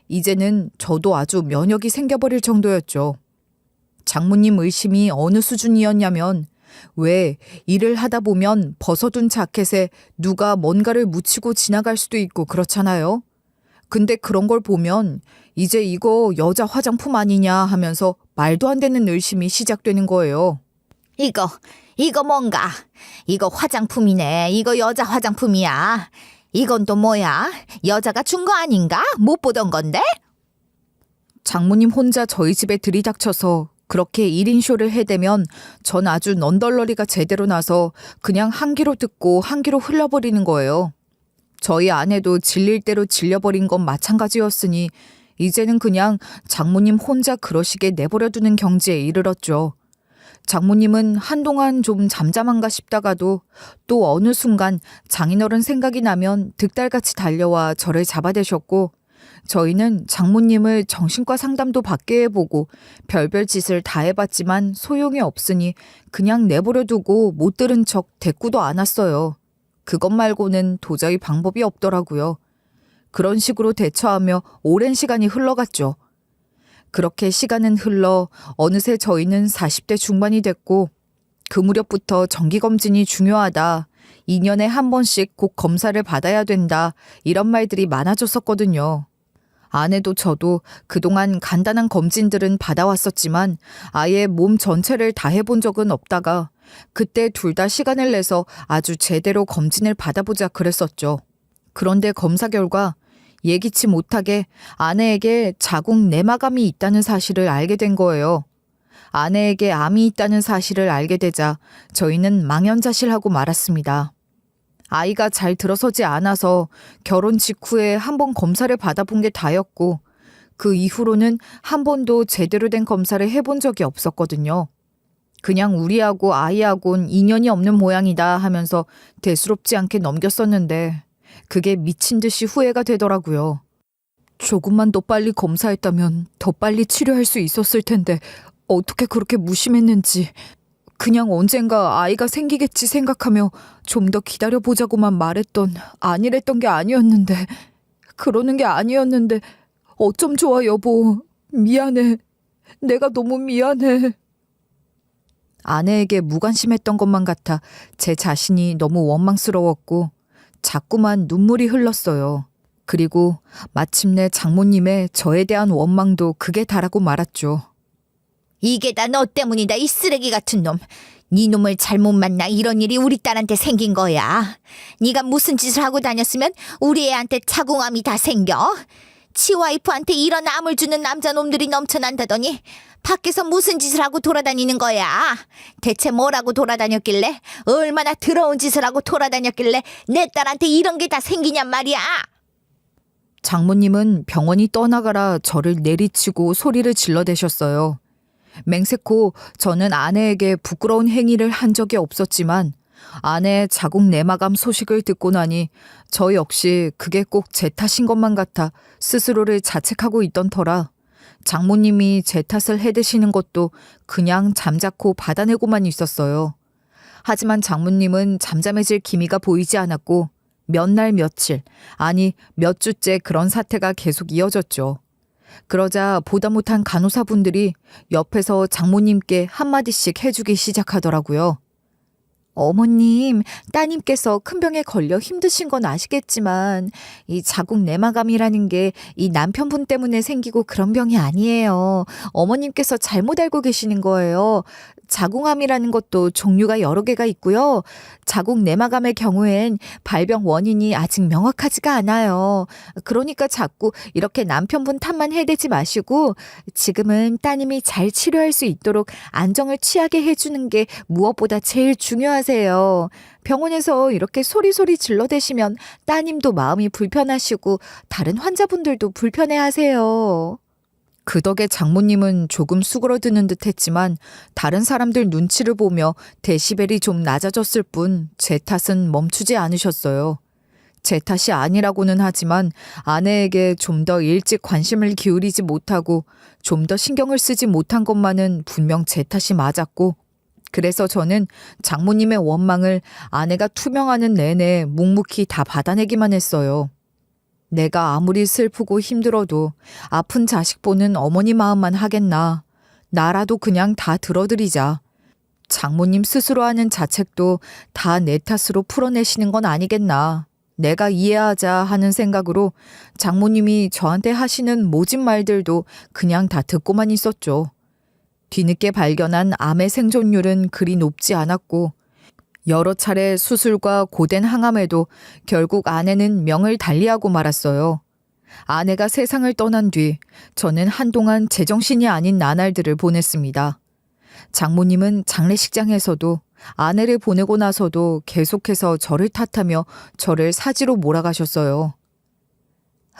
이제는 저도 아주 면역이 생겨버릴 정도였죠. 장모님 의심이 어느 수준이었냐면 왜 일을 하다 보면 벗어둔 자켓에 누가 뭔가를 묻히고 지나갈 수도 있고 그렇잖아요. 근데 그런 걸 보면 이제 이거 여자 화장품 아니냐 하면서 말도 안 되는 의심이 시작되는 거예요. 이거 뭔가? 이거 화장품이네. 이거 여자 화장품이야. 이건 또 뭐야? 여자가 준 거 아닌가? 못 보던 건데? 장모님 혼자 저희 집에 들이닥쳐서 그렇게 1인 쇼를 해대면 전 아주 넌덜러리가 제대로 나서 그냥 한 귀로 듣고 한 귀로 흘려버리는 거예요. 저희 아내도 질릴 대로 질려버린 건 마찬가지였으니 이제는 그냥 장모님 혼자 그러시게 내버려두는 경지에 이르렀죠. 장모님은 한동안 좀 잠잠한가 싶다가도 또 어느 순간 장인어른 생각이 나면 득달같이 달려와 저를 잡아대셨고 저희는 장모님을 정신과 상담도 받게 해보고 별별 짓을 다 해봤지만 소용이 없으니 그냥 내버려두고 못 들은 척 대꾸도 않았어요. 그것 말고는 도저히 방법이 없더라고요. 그런 식으로 대처하며 오랜 시간이 흘러갔죠. 그렇게 시간은 흘러 어느새 저희는 40대 중반이 됐고 그 무렵부터 정기검진이 중요하다. 2년에 한 번씩 꼭 검사를 받아야 된다. 이런 말들이 많아졌었거든요. 아내도 저도 그동안 간단한 검진들은 받아왔었지만 아예 몸 전체를 다 해본 적은 없다가 그때 둘 다 시간을 내서 아주 제대로 검진을 받아보자 그랬었죠. 그런데 검사 결과 예기치 못하게 아내에게 자궁 내막암이 있다는 사실을 알게 된 거예요. 아내에게 암이 있다는 사실을 알게 되자 저희는 망연자실하고 말았습니다. 아이가 잘 들어서지 않아서 결혼 직후에 한 번 검사를 받아본 게 다였고 그 이후로는 한 번도 제대로 된 검사를 해본 적이 없었거든요. 그냥 우리하고 아이하고는 인연이 없는 모양이다 하면서 대수롭지 않게 넘겼었는데 그게 미친 듯이 후회가 되더라고요. 조금만 더 빨리 검사했다면 더 빨리 치료할 수 있었을 텐데 어떻게 그렇게 무심했는지. 그냥 언젠가 아이가 생기겠지 생각하며 좀 더 기다려보자고만 말했던 아니랬던 게 아니었는데 그러는 게 아니었는데 어쩜 좋아 여보. 미안해. 내가 너무 미안해. 아내에게 무관심했던 것만 같아 제 자신이 너무 원망스러웠고 자꾸만 눈물이 흘렀어요. 그리고 마침내 장모님의 저에 대한 원망도 극에 달하고 말았죠. 이게 다 너 때문이다, 이 쓰레기 같은 놈. 네 놈을 잘못 만나 이런 일이 우리 딸한테 생긴 거야. 네가 무슨 짓을 하고 다녔으면 우리 애한테 자궁암이 다 생겨? 치와이프한테 이런 암을 주는 남자놈들이 넘쳐난다더니 밖에서 무슨 짓을 하고 돌아다니는 거야? 대체 뭐라고 돌아다녔길래? 얼마나 더러운 짓을 하고 돌아다녔길래 내 딸한테 이런 게 다 생기냔 말이야. 장모님은 병원이 떠나가라 저를 내리치고 소리를 질러대셨어요. 맹세코 저는 아내에게 부끄러운 행위를 한 적이 없었지만 아내의 자궁 내막암 소식을 듣고 나니 저 역시 그게 꼭 제 탓인 것만 같아 스스로를 자책하고 있던 터라 장모님이 제 탓을 해대시는 것도 그냥 잠자코 받아내고만 있었어요. 하지만 장모님은 잠잠해질 기미가 보이지 않았고 몇 날 며칠, 아니 몇 주째 그런 사태가 계속 이어졌죠. 그러자 보다 못한 간호사분들이 옆에서 장모님께 한마디씩 해주기 시작하더라고요. 어머님, 따님께서 큰 병에 걸려 힘드신 건 아시겠지만 이 자궁 내막암이라는 게 이 남편분 때문에 생기고 그런 병이 아니에요. 어머님께서 잘못 알고 계시는 거예요. 자궁암이라는 것도 종류가 여러 개가 있고요. 자궁 내막암의 경우엔 발병 원인이 아직 명확하지가 않아요. 그러니까 자꾸 이렇게 남편분 탓만 해대지 마시고 지금은 따님이 잘 치료할 수 있도록 안정을 취하게 해주는 게 무엇보다 제일 중요하세요. 병원에서 이렇게 소리소리 질러대시면 따님도 마음이 불편하시고 다른 환자분들도 불편해하세요. 그 덕에 장모님은 조금 수그러드는 듯 했지만 다른 사람들 눈치를 보며 데시벨이 좀 낮아졌을 뿐 제 탓은 멈추지 않으셨어요. 제 탓이 아니라고는 하지만 아내에게 좀 더 일찍 관심을 기울이지 못하고 좀 더 신경을 쓰지 못한 것만은 분명 제 탓이 맞았고 그래서 저는 장모님의 원망을 아내가 투명하는 내내 묵묵히 다 받아내기만 했어요. 내가 아무리 슬프고 힘들어도 아픈 자식 보는 어머니 마음만 하겠나. 나라도 그냥 다 들어드리자. 장모님 스스로 하는 자책도 다 내 탓으로 풀어내시는 건 아니겠나. 내가 이해하자 하는 생각으로 장모님이 저한테 하시는 모진 말들도 그냥 다 듣고만 있었죠. 뒤늦게 발견한 암의 생존율은 그리 높지 않았고 여러 차례 수술과 고된 항암에도 결국 아내는 명을 달리하고 말았어요. 아내가 세상을 떠난 뒤 저는 한동안 제정신이 아닌 나날들을 보냈습니다. 장모님은 장례식장에서도 아내를 보내고 나서도 계속해서 저를 탓하며 저를 사지로 몰아가셨어요.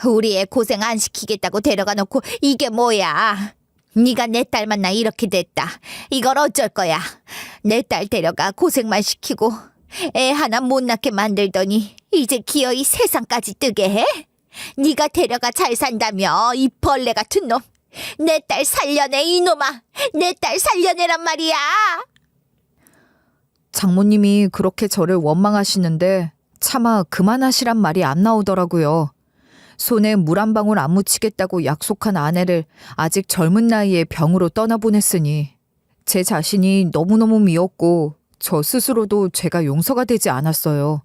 우리 애 고생 안 시키겠다고 데려가 놓고 이게 뭐야? 네가 내 딸 만나 이렇게 됐다. 이걸 어쩔 거야? 내 딸 데려가 고생만 시키고 애 하나 못 낳게 만들더니 이제 기어이 세상까지 뜨게 해? 네가 데려가 잘 산다며 이 벌레 같은 놈. 내 딸 살려내 이놈아. 내 딸 살려내란 말이야. 장모님이 그렇게 저를 원망하시는데 차마 그만하시란 말이 안 나오더라고요. 손에 물 한 방울 안 묻히겠다고 약속한 아내를 아직 젊은 나이에 병으로 떠나보냈으니 제 자신이 너무너무 미웠고 저 스스로도 제가 용서가 되지 않았어요.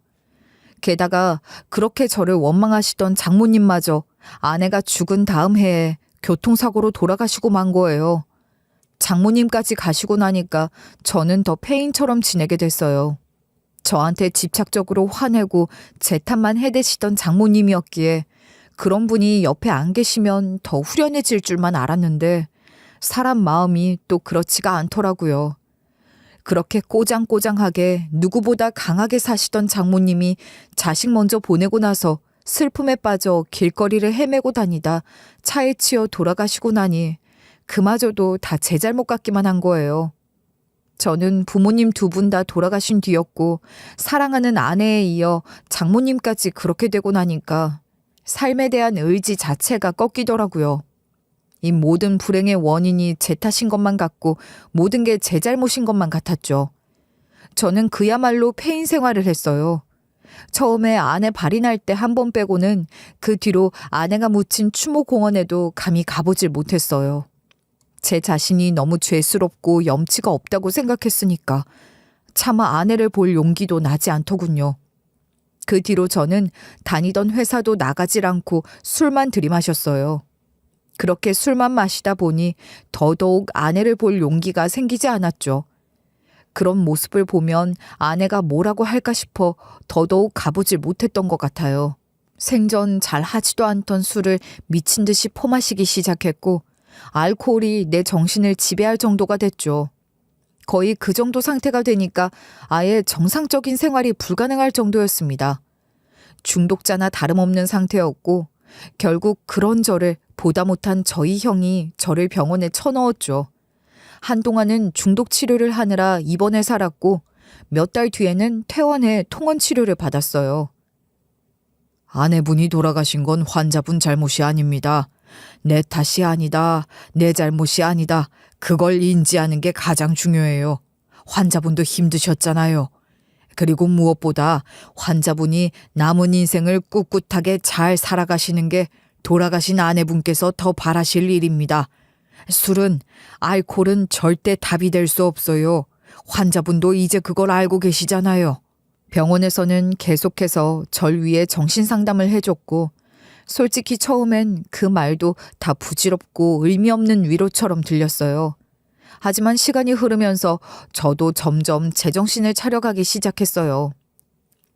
게다가 그렇게 저를 원망하시던 장모님마저 아내가 죽은 다음 해에 교통사고로 돌아가시고 만 거예요. 장모님까지 가시고 나니까 저는 더 폐인처럼 지내게 됐어요. 저한테 집착적으로 화내고 제 탓만 해대시던 장모님이었기에 그런 분이 옆에 안 계시면 더 후련해질 줄만 알았는데 사람 마음이 또 그렇지가 않더라고요. 그렇게 꼬장꼬장하게 누구보다 강하게 사시던 장모님이 자식 먼저 보내고 나서 슬픔에 빠져 길거리를 헤매고 다니다 차에 치여 돌아가시고 나니 그마저도 다 제 잘못 같기만 한 거예요. 저는 부모님 두 분 다 돌아가신 뒤였고 사랑하는 아내에 이어 장모님까지 그렇게 되고 나니까 삶에 대한 의지 자체가 꺾이더라고요. 이 모든 불행의 원인이 제 탓인 것만 같고 모든 게 제 잘못인 것만 같았죠. 저는 그야말로 폐인 생활을 했어요. 처음에 아내 발인할 때 한 번 빼고는 그 뒤로 아내가 묻힌 추모공원에도 감히 가보질 못했어요. 제 자신이 너무 죄스럽고 염치가 없다고 생각했으니까 차마 아내를 볼 용기도 나지 않더군요. 그 뒤로 저는 다니던 회사도 나가질 않고 술만 들이마셨어요. 그렇게 술만 마시다 보니 더더욱 아내를 볼 용기가 생기지 않았죠. 그런 모습을 보면 아내가 뭐라고 할까 싶어 더더욱 가보질 못했던 것 같아요. 생전 잘 하지도 않던 술을 미친 듯이 퍼마시기 시작했고 알코올이 내 정신을 지배할 정도가 됐죠. 거의 그 정도 상태가 되니까 아예 정상적인 생활이 불가능할 정도였습니다. 중독자나 다름없는 상태였고 결국 그런 저를 보다 못한 저희 형이 저를 병원에 쳐넣었죠. 한동안은 중독 치료를 하느라 입원해 살았고 몇 달 뒤에는 퇴원해 통원 치료를 받았어요. 아내분이 돌아가신 건 환자분 잘못이 아닙니다. 내 탓이 아니다. 내 잘못이 아니다. 그걸 인지하는 게 가장 중요해요. 환자분도 힘드셨잖아요. 그리고 무엇보다 환자분이 남은 인생을 꿋꿋하게 잘 살아가시는 게 돌아가신 아내분께서 더 바라실 일입니다. 술은, 알코올은 절대 답이 될 수 없어요. 환자분도 이제 그걸 알고 계시잖아요. 병원에서는 계속해서 절 위해 정신상담을 해줬고 솔직히 처음엔 그 말도 다 부질없고 의미 없는 위로처럼 들렸어요. 하지만 시간이 흐르면서 저도 점점 제정신을 차려가기 시작했어요.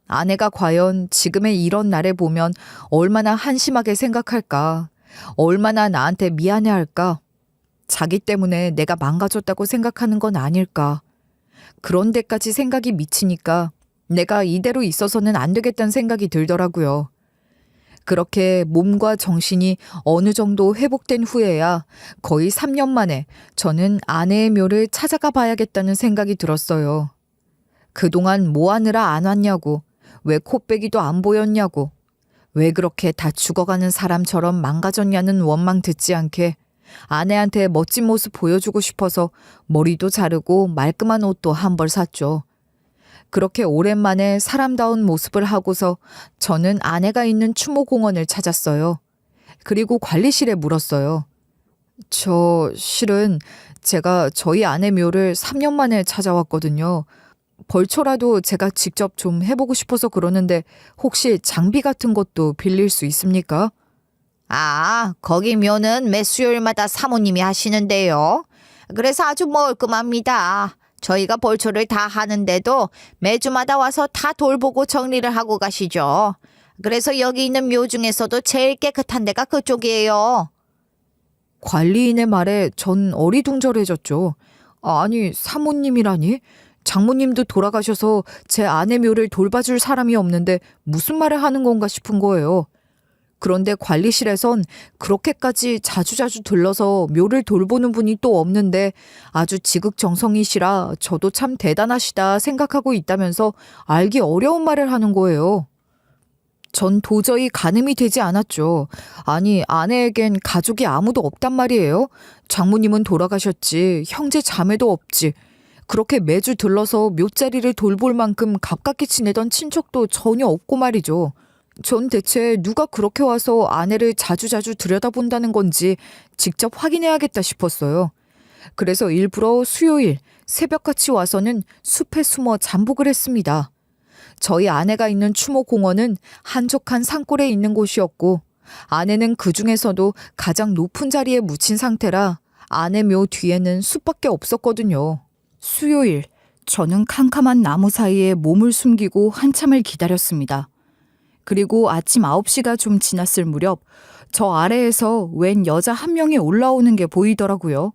아내가 과연 지금의 이런 나를 보면 얼마나 한심하게 생각할까? 얼마나 나한테 미안해할까? 자기 때문에 내가 망가졌다고 생각하는 건 아닐까? 그런 데까지 생각이 미치니까 내가 이대로 있어서는 안 되겠다는 생각이 들더라고요. 그렇게 몸과 정신이 어느 정도 회복된 후에야 거의 3년 만에 저는 아내의 묘를 찾아가 봐야겠다는 생각이 들었어요. 그동안 뭐 하느라 안 왔냐고, 왜 코빼기도 안 보였냐고, 왜 그렇게 다 죽어가는 사람처럼 망가졌냐는 원망 듣지 않게 아내한테 멋진 모습 보여주고 싶어서 머리도 자르고 말끔한 옷도 한 벌 샀죠. 그렇게 오랜만에 사람다운 모습을 하고서 저는 아내가 있는 추모공원을 찾았어요. 그리고 관리실에 물었어요. 저 실은 제가 저희 아내 묘를 3년 만에 찾아왔거든요. 벌초라도 제가 직접 좀 해보고 싶어서 그러는데 혹시 장비 같은 것도 빌릴 수 있습니까? 아, 거기 묘는 매 수요일마다 사모님이 하시는데요. 그래서 아주 멀끔합니다. 저희가 벌초를 다 하는데도 매주마다 와서 다 돌보고 정리를 하고 가시죠. 그래서 여기 있는 묘 중에서도 제일 깨끗한 데가 그쪽이에요. 관리인의 말에 전 어리둥절해졌죠. 아니, 사모님이라니? 장모님도 돌아가셔서 제 아내 묘를 돌봐줄 사람이 없는데 무슨 말을 하는 건가 싶은 거예요. 그런데 관리실에선 그렇게까지 자주자주 들러서 묘를 돌보는 분이 또 없는데 아주 지극정성이시라 저도 참 대단하시다 생각하고 있다면서 알기 어려운 말을 하는 거예요. 전 도저히 가늠이 되지 않았죠. 아니, 아내에겐 가족이 아무도 없단 말이에요. 장모님은 돌아가셨지, 형제 자매도 없지. 그렇게 매주 들러서 묘자리를 돌볼 만큼 가깝게 지내던 친척도 전혀 없고 말이죠. 전 대체 누가 그렇게 와서 아내를 자주자주 들여다본다는 건지 직접 확인해야겠다 싶었어요. 그래서 일부러 수요일 새벽같이 와서는 숲에 숨어 잠복을 했습니다. 저희 아내가 있는 추모공원은 한적한 산골에 있는 곳이었고 아내는 그 중에서도 가장 높은 자리에 묻힌 상태라 아내 묘 뒤에는 숲밖에 없었거든요. 수요일, 저는 캄캄한 나무 사이에 몸을 숨기고 한참을 기다렸습니다. 그리고 아침 9시가 좀 지났을 무렵 저 아래에서 웬 여자 한 명이 올라오는 게 보이더라고요.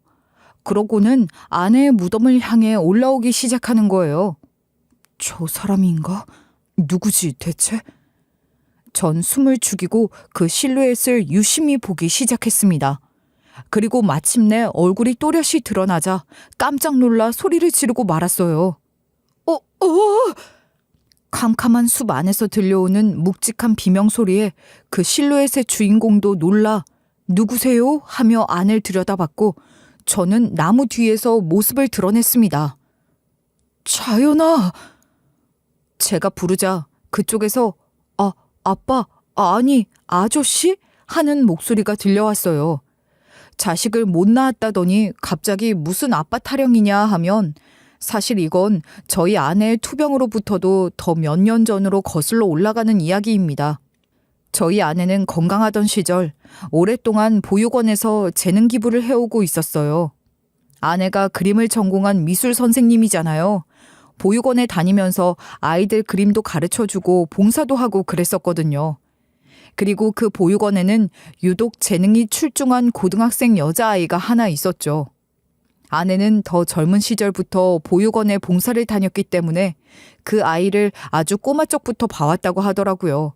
그러고는 아내의 무덤을 향해 올라오기 시작하는 거예요. 저 사람인가? 누구지 대체? 전 숨을 죽이고 그 실루엣을 유심히 보기 시작했습니다. 그리고 마침내 얼굴이 또렷이 드러나자 깜짝 놀라 소리를 지르고 말았어요. 캄캄한 숲 안에서 들려오는 묵직한 비명소리에 그 실루엣의 주인공도 놀라 누구세요? 하며 안을 들여다봤고 저는 나무 뒤에서 모습을 드러냈습니다. 자연아! 제가 부르자 그쪽에서 아빠, 아니 아저씨? 하는 목소리가 들려왔어요. 자식을 못 낳았다더니 갑자기 무슨 아빠 타령이냐 하면 사실 이건 저희 아내의 투병으로부터도 더 몇 년 전으로 거슬러 올라가는 이야기입니다. 저희 아내는 건강하던 시절 오랫동안 보육원에서 재능 기부를 해오고 있었어요. 아내가 그림을 전공한 미술 선생님이잖아요. 보육원에 다니면서 아이들 그림도 가르쳐주고 봉사도 하고 그랬었거든요. 그리고 그 보육원에는 유독 재능이 출중한 고등학생 여자아이가 하나 있었죠. 아내는 더 젊은 시절부터 보육원에 봉사를 다녔기 때문에 그 아이를 아주 꼬마 쪽부터 봐왔다고 하더라고요.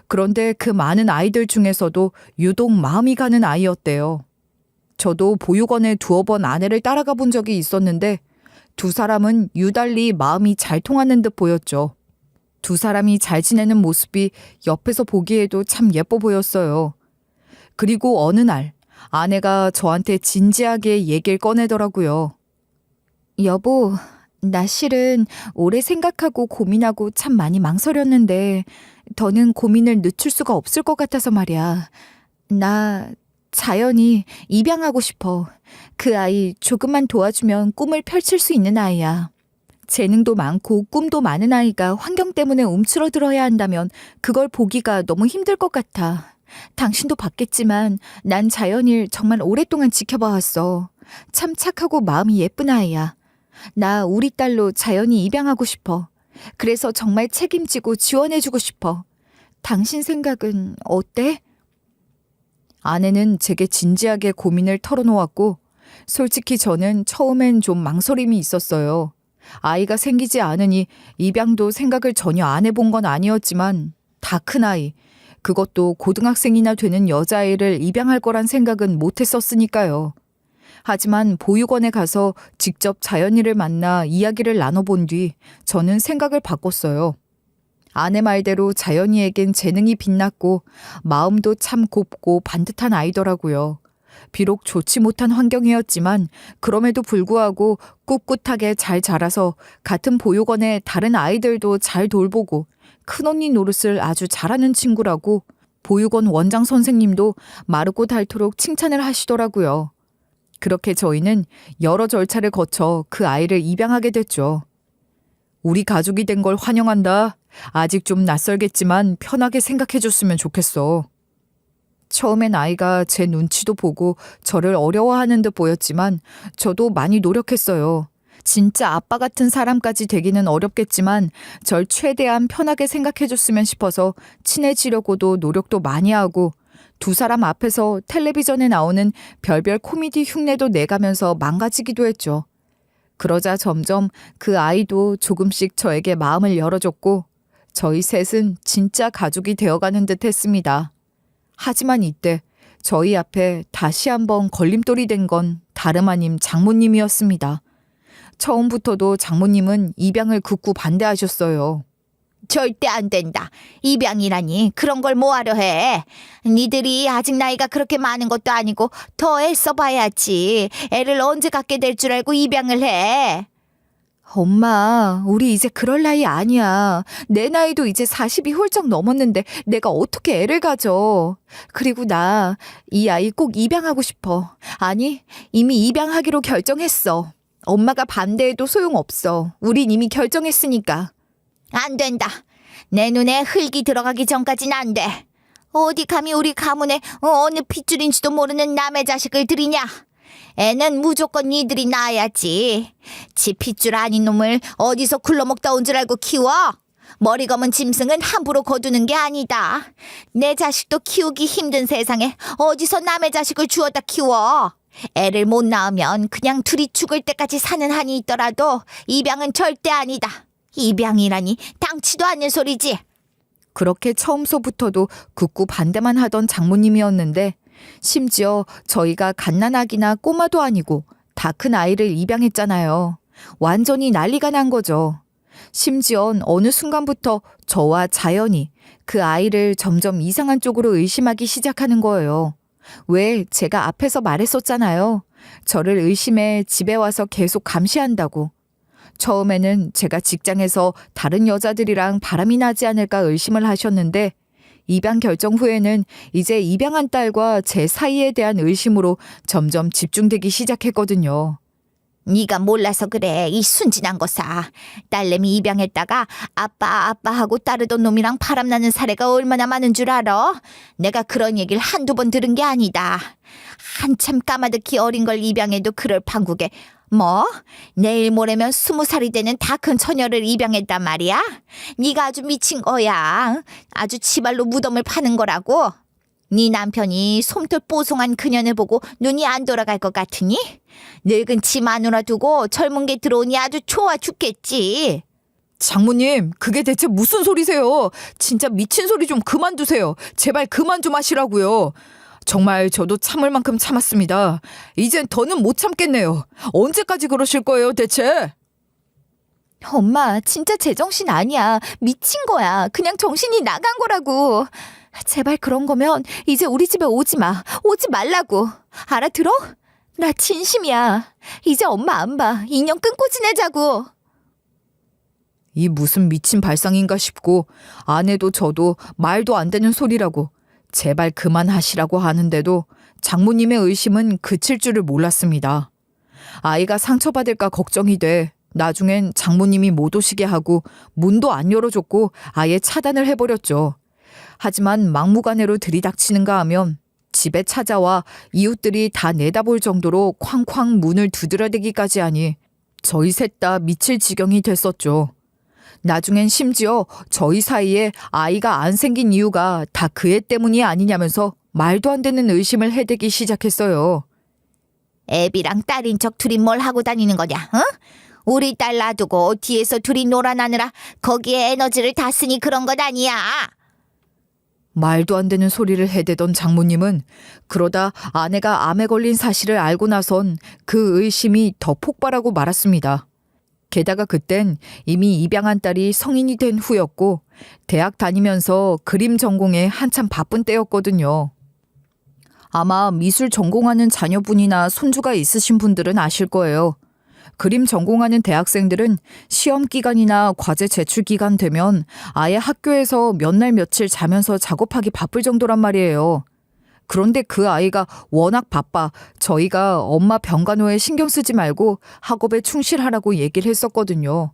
그런데 그 많은 아이들 중에서도 유독 마음이 가는 아이였대요. 저도 보육원에 두어 번 아내를 따라가 본 적이 있었는데 두 사람은 유달리 마음이 잘 통하는 듯 보였죠. 두 사람이 잘 지내는 모습이 옆에서 보기에도 참 예뻐 보였어요. 그리고 어느 날 아내가 저한테 진지하게 얘기를 꺼내더라고요. 여보, 나 실은 오래 생각하고 고민하고 참 많이 망설였는데 더는 고민을 늦출 수가 없을 것 같아서 말이야. 나 자연히 입양하고 싶어. 그 아이 조금만 도와주면 꿈을 펼칠 수 있는 아이야. 재능도 많고 꿈도 많은 아이가 환경 때문에 움츠러들어야 한다면 그걸 보기가 너무 힘들 것 같아. 당신도 봤겠지만 난 자연이를 정말 오랫동안 지켜봐왔어. 참 착하고 마음이 예쁜 아이야. 나 우리 딸로 자연이 입양하고 싶어. 그래서 정말 책임지고 지원해주고 싶어. 당신 생각은 어때? 아내는 제게 진지하게 고민을 털어놓았고 솔직히 저는 처음엔 좀 망설임이 있었어요. 아이가 생기지 않으니 입양도 생각을 전혀 안 해본 건 아니었지만 다 큰 아이, 그것도 고등학생이나 되는 여자아이를 입양할 거란 생각은 못 했었으니까요. 하지만 보육원에 가서 직접 자연이를 만나 이야기를 나눠본 뒤 저는 생각을 바꿨어요. 아내 말대로 자연이에겐 재능이 빛났고 마음도 참 곱고 반듯한 아이더라고요. 비록 좋지 못한 환경이었지만 그럼에도 불구하고 꿋꿋하게 잘 자라서 같은 보육원의 다른 아이들도 잘 돌보고 큰언니 노릇을 아주 잘하는 친구라고 보육원 원장 선생님도 마르고 닳도록 칭찬을 하시더라고요. 그렇게 저희는 여러 절차를 거쳐 그 아이를 입양하게 됐죠. 우리 가족이 된 걸 환영한다. 아직 좀 낯설겠지만 편하게 생각해줬으면 좋겠어. 처음엔 아이가 제 눈치도 보고 저를 어려워하는 듯 보였지만 저도 많이 노력했어요. 진짜 아빠 같은 사람까지 되기는 어렵겠지만 절 최대한 편하게 생각해줬으면 싶어서 친해지려고도 노력도 많이 하고 두 사람 앞에서 텔레비전에 나오는 별별 코미디 흉내도 내가면서 망가지기도 했죠. 그러자 점점 그 아이도 조금씩 저에게 마음을 열어줬고 저희 셋은 진짜 가족이 되어가는 듯 했습니다. 하지만 이때 저희 앞에 다시 한번 걸림돌이 된 건 다름 아님 장모님이었습니다. 처음부터도 장모님은 입양을 극구 반대하셨어요. 절대 안 된다. 입양이라니 그런 걸 뭐하려 해. 니들이 아직 나이가 그렇게 많은 것도 아니고 더 애써 봐야지. 애를 언제 갖게 될 줄 알고 입양을 해. 엄마, 우리 이제 그럴 나이 아니야. 내 나이도 이제 40이 훌쩍 넘었는데 내가 어떻게 애를 가져. 그리고 나 이 아이 꼭 입양하고 싶어. 아니, 이미 입양하기로 결정했어. 엄마가 반대해도 소용없어. 우린 이미 결정했으니까. 안 된다. 내 눈에 흙이 들어가기 전까진 안 돼. 어디 감히 우리 가문에 어느 핏줄인지도 모르는 남의 자식을 들이냐. 애는 무조건 니들이 낳아야지. 지 핏줄 아닌 놈을 어디서 굴러먹다 온 줄 알고 키워? 머리 검은 짐승은 함부로 거두는 게 아니다. 내 자식도 키우기 힘든 세상에 어디서 남의 자식을 주워다 키워. 애를 못 낳으면 그냥 둘이 죽을 때까지 사는 한이 있더라도 입양은 절대 아니다. 입양이라니 당치도 않는 소리지. 그렇게 처음서부터도 극구 반대만 하던 장모님이었는데 심지어 저희가 갓난아기나 꼬마도 아니고 다 큰 아이를 입양했잖아요. 완전히 난리가 난 거죠. 심지어 어느 순간부터 저와 자연이 그 아이를 점점 이상한 쪽으로 의심하기 시작하는 거예요. 왜 제가 앞에서 말했었잖아요. 저를 의심해 집에 와서 계속 감시한다고. 처음에는 제가 직장에서 다른 여자들이랑 바람이 나지 않을까 의심을 하셨는데 입양 결정 후에는 이제 입양한 딸과 제 사이에 대한 의심으로 점점 집중되기 시작했거든요. 네가 몰라서 그래. 이 순진한 거사. 딸내미 입양했다가 아빠 하고 따르던 놈이랑 바람나는 사례가 얼마나 많은 줄 알아? 내가 그런 얘기를 한두 번 들은 게 아니다. 한참 까마득히 어린 걸 입양해도 그럴 판국에 뭐? 내일 모레면 20살이 되는 다 큰 처녀를 입양했단 말이야? 네가 아주 미친 거야. 아주 지발로 무덤을 파는 거라고. 네 남편이 솜털 뽀송한 그년을 보고 눈이 안 돌아갈 것 같으니? 늙은 지 마누라 두고 젊은 게 들어오니 아주 좋아 죽겠지. 장모님, 그게 대체 무슨 소리세요? 진짜 미친 소리 좀 그만두세요. 제발 그만 좀 하시라고요. 정말 저도 참을 만큼 참았습니다. 이젠 더는 못 참겠네요. 언제까지 그러실 거예요, 대체? 엄마, 진짜 제정신 아니야. 미친 거야. 그냥 정신이 나간 거라고. 제발 그런 거면 이제 우리 집에 오지 마. 오지 말라고. 알아들어? 나 진심이야. 이제 엄마 안 봐. 인연 끊고 지내자고. 이 무슨 미친 발상인가 싶고 아내도 저도 말도 안 되는 소리라고 제발 그만하시라고 하는데도 장모님의 의심은 그칠 줄을 몰랐습니다. 아이가 상처받을까 걱정이 돼 나중엔 장모님이 못 오시게 하고 문도 안 열어줬고 아예 차단을 해버렸죠. 하지만 막무가내로 들이닥치는가 하면 집에 찾아와 이웃들이 다 내다볼 정도로 쾅쾅 문을 두드려대기까지 하니 저희 셋 다 미칠 지경이 됐었죠. 나중엔 심지어 저희 사이에 아이가 안 생긴 이유가 다 그 애 때문이 아니냐면서 말도 안 되는 의심을 해대기 시작했어요. 애비랑 딸인 척 둘이 뭘 하고 다니는 거냐? 어? 우리 딸 놔두고 뒤에서 둘이 놀아나느라 거기에 에너지를 다 쓰니 그런 것 아니야. 말도 안 되는 소리를 해대던 장모님은 그러다 아내가 암에 걸린 사실을 알고 나선 그 의심이 더 폭발하고 말았습니다. 게다가 그땐 이미 입양한 딸이 성인이 된 후였고 대학 다니면서 그림 전공에 한참 바쁜 때였거든요. 아마 미술 전공하는 자녀분이나 손주가 있으신 분들은 아실 거예요. 그림 전공하는 대학생들은 시험 기간이나 과제 제출 기간 되면 아예 학교에서 몇 날 며칠 자면서 작업하기 바쁠 정도란 말이에요. 그런데 그 아이가 워낙 바빠 저희가 엄마 병간호에 신경 쓰지 말고 학업에 충실하라고 얘기를 했었거든요.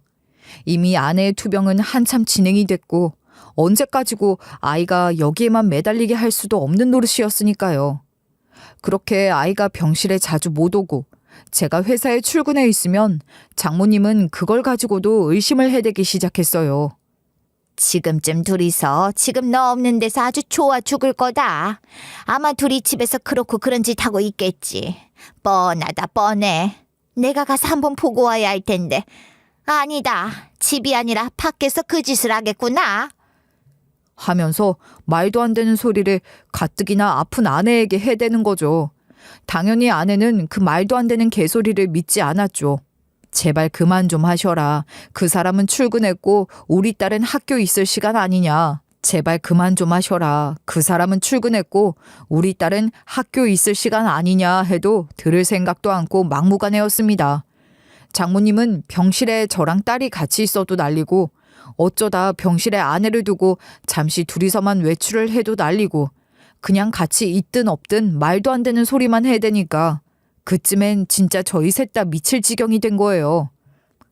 이미 아내의 투병은 한참 진행이 됐고 언제까지고 아이가 여기에만 매달리게 할 수도 없는 노릇이었으니까요. 그렇게 아이가 병실에 자주 못 오고 제가 회사에 출근해 있으면 장모님은 그걸 가지고도 의심을 해대기 시작했어요. 지금쯤 둘이서 지금 너 없는 데서 아주 좋아 죽을 거다. 아마 둘이 집에서 그렇고 그런 짓 하고 있겠지. 뻔하다 뻔해. 내가 가서 한번 보고 와야 할 텐데. 아니다. 집이 아니라 밖에서 그 짓을 하겠구나. 하면서 말도 안 되는 소리를 가뜩이나 아픈 아내에게 해대는 거죠. 당연히 아내는 그 말도 안 되는 개소리를 믿지 않았죠. 제발 그만 좀 하셔라. 그 사람은 출근했고 우리 딸은 학교 있을 시간 아니냐. 제발 그만 좀 하셔라. 그 사람은 출근했고 우리 딸은 학교 있을 시간 아니냐 해도 들을 생각도 않고 막무가내였습니다. 장모님은 병실에 저랑 딸이 같이 있어도 난리고 어쩌다 병실에 아내를 두고 잠시 둘이서만 외출을 해도 난리고 그냥 같이 있든 없든 말도 안 되는 소리만 해대니까 그쯤엔 진짜 저희 셋 다 미칠 지경이 된 거예요.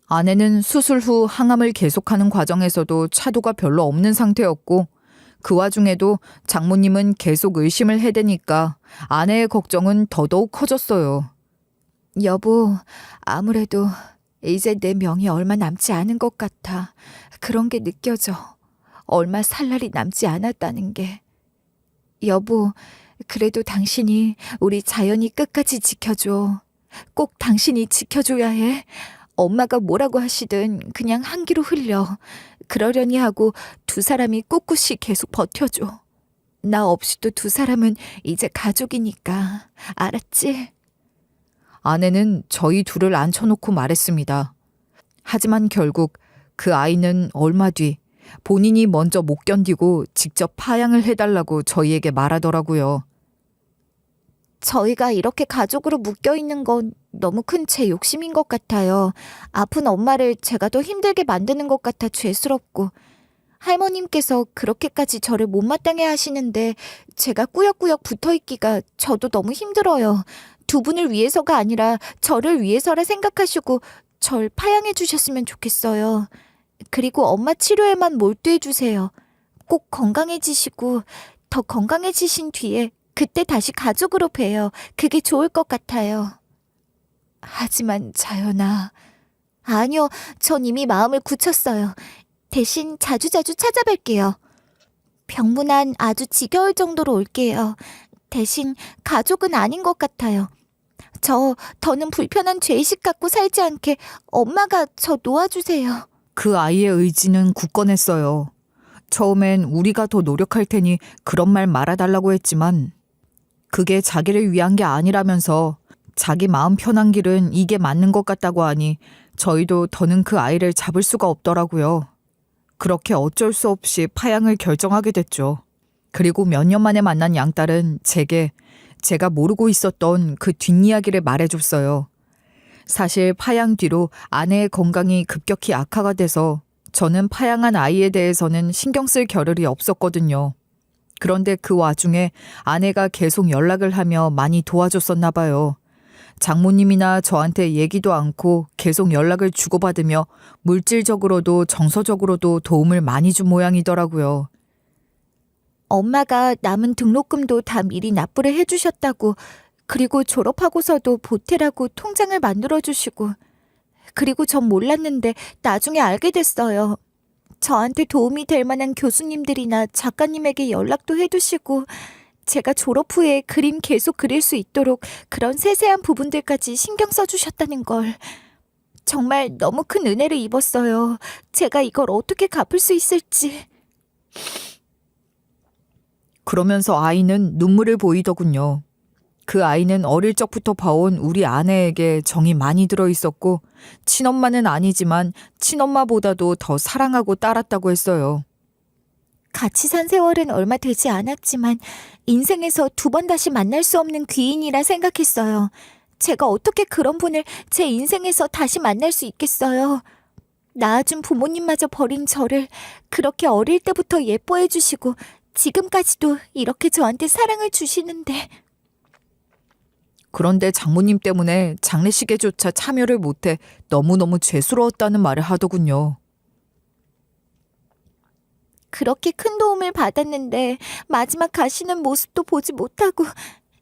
아내는 수술 후 항암을 계속하는 과정에서도 차도가 별로 없는 상태였고 그 와중에도 장모님은 계속 의심을 해대니까 아내의 걱정은 더더욱 커졌어요. 여보, 아무래도 이제 내 명이 얼마 남지 않은 것 같아. 그런 게 느껴져. 얼마 살 날이 남지 않았다는 게. 여보, 그래도 당신이 우리 자연이 끝까지 지켜줘. 꼭 당신이 지켜줘야 해. 엄마가 뭐라고 하시든 그냥 한 귀로 흘려. 그러려니 하고 두 사람이 꿋꿋이 계속 버텨줘. 나 없이도 두 사람은 이제 가족이니까. 알았지? 아내는 저희 둘을 앉혀놓고 말했습니다. 하지만 결국 그 아이는 얼마 뒤 본인이 먼저 못 견디고 직접 파양을 해달라고 저희에게 말하더라고요. 저희가 이렇게 가족으로 묶여있는 건 너무 큰 제 욕심인 것 같아요. 아픈 엄마를 제가 더 힘들게 만드는 것 같아 죄스럽고. 할머님께서 그렇게까지 저를 못마땅해 하시는데 제가 꾸역꾸역 붙어있기가 저도 너무 힘들어요. 두 분을 위해서가 아니라 저를 위해서라 생각하시고 절 파양해 주셨으면 좋겠어요. 그리고 엄마 치료에만 몰두해 주세요. 꼭 건강해지시고 더 건강해지신 뒤에 그때 다시 가족으로 봬요. 그게 좋을 것 같아요. 하지만 자연아. 아니요, 전 이미 마음을 굳혔어요. 대신 자주자주 찾아뵐게요. 병문안 아주 지겨울 정도로 올게요. 대신 가족은 아닌 것 같아요. 더는 불편한 죄의식 갖고 살지 않게 엄마가 저 놓아주세요. 그 아이의 의지는 굳건했어요. 처음엔 우리가 더 노력할 테니 그런 말 말아달라고 했지만 그게 자기를 위한 게 아니라면서 자기 마음 편한 길은 이게 맞는 것 같다고 하니 저희도 더는 그 아이를 잡을 수가 없더라고요. 그렇게 어쩔 수 없이 파양을 결정하게 됐죠. 그리고 몇 년 만에 만난 양딸은 제가 모르고 있었던 그 뒷이야기를 말해줬어요. 사실 파양 뒤로 아내의 건강이 급격히 악화가 돼서 저는 파양한 아이에 대해서는 신경 쓸 겨를이 없었거든요. 그런데 그 와중에 아내가 계속 연락을 하며 많이 도와줬었나 봐요. 장모님이나 저한테 얘기도 않고 계속 연락을 주고받으며 물질적으로도 정서적으로도 도움을 많이 준 모양이더라고요. 엄마가 남은 등록금도 다 미리 납부를 해주셨다고, 그리고 졸업하고서도 보태라고 통장을 만들어주시고, 그리고 전 몰랐는데 나중에 알게 됐어요. 저한테 도움이 될 만한 교수님들이나 작가님에게 연락도 해두시고, 제가 졸업 후에 그림 계속 그릴 수 있도록 그런 세세한 부분들까지 신경 써주셨다는 걸. 정말 너무 큰 은혜를 입었어요. 제가 이걸 어떻게 갚을 수 있을지. 그러면서 아이는 눈물을 보이더군요. 그 아이는 어릴 적부터 봐온 우리 아내에게 정이 많이 들어 있었고 친엄마는 아니지만 친엄마보다도 더 사랑하고 따랐다고 했어요. 같이 산 세월은 얼마 되지 않았지만 인생에서 2번 다시 만날 수 없는 귀인이라 생각했어요. 제가 어떻게 그런 분을 제 인생에서 다시 만날 수 있겠어요. 낳아준 부모님마저 버린 저를 그렇게 어릴 때부터 예뻐해 주시고 지금까지도 이렇게 저한테 사랑을 주시는데. 그런데 장모님 때문에 장례식에조차 참여를 못해 너무너무 죄스러웠다는 말을 하더군요. 그렇게 큰 도움을 받았는데 마지막 가시는 모습도 보지 못하고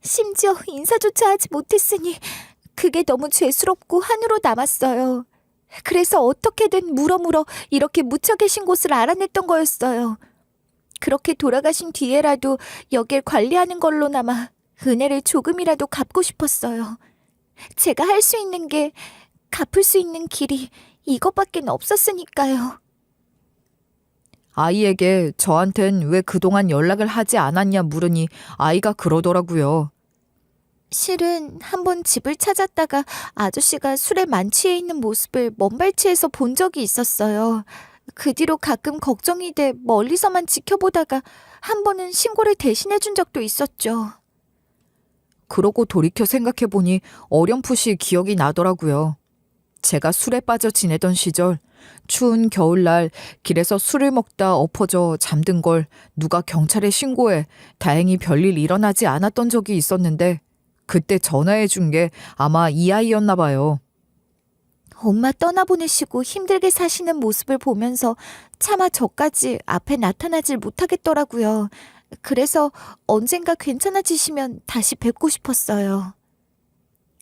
심지어 인사조차 하지 못했으니 그게 너무 죄스럽고 한으로 남았어요. 그래서 어떻게든 물어물어 이렇게 묻혀 계신 곳을 알아냈던 거였어요. 그렇게 돌아가신 뒤에라도 여길 관리하는 걸로나마 은혜를 조금이라도 갚고 싶었어요. 제가 할 수 있는 게 갚을 수 있는 길이 이것밖에 없었으니까요. 아이에게 저한텐 왜 그동안 연락을 하지 않았냐 물으니 아이가 그러더라고요. 실은 한번 집을 찾았다가 아저씨가 술에 만취해 있는 모습을 먼발치에서 본 적이 있었어요. 그 뒤로 가끔 걱정이 돼 멀리서만 지켜보다가 한 번은 신고를 대신해 준 적도 있었죠. 그러고 돌이켜 생각해보니 어렴풋이 기억이 나더라고요. 제가 술에 빠져 지내던 시절 추운 겨울날 길에서 술을 먹다 엎어져 잠든 걸 누가 경찰에 신고해 다행히 별일 일어나지 않았던 적이 있었는데 그때 전화해 준 게 아마 이 아이였나 봐요. 엄마 떠나보내시고 힘들게 사시는 모습을 보면서 차마 저까지 앞에 나타나질 못하겠더라고요. 그래서 언젠가 괜찮아지시면 다시 뵙고 싶었어요.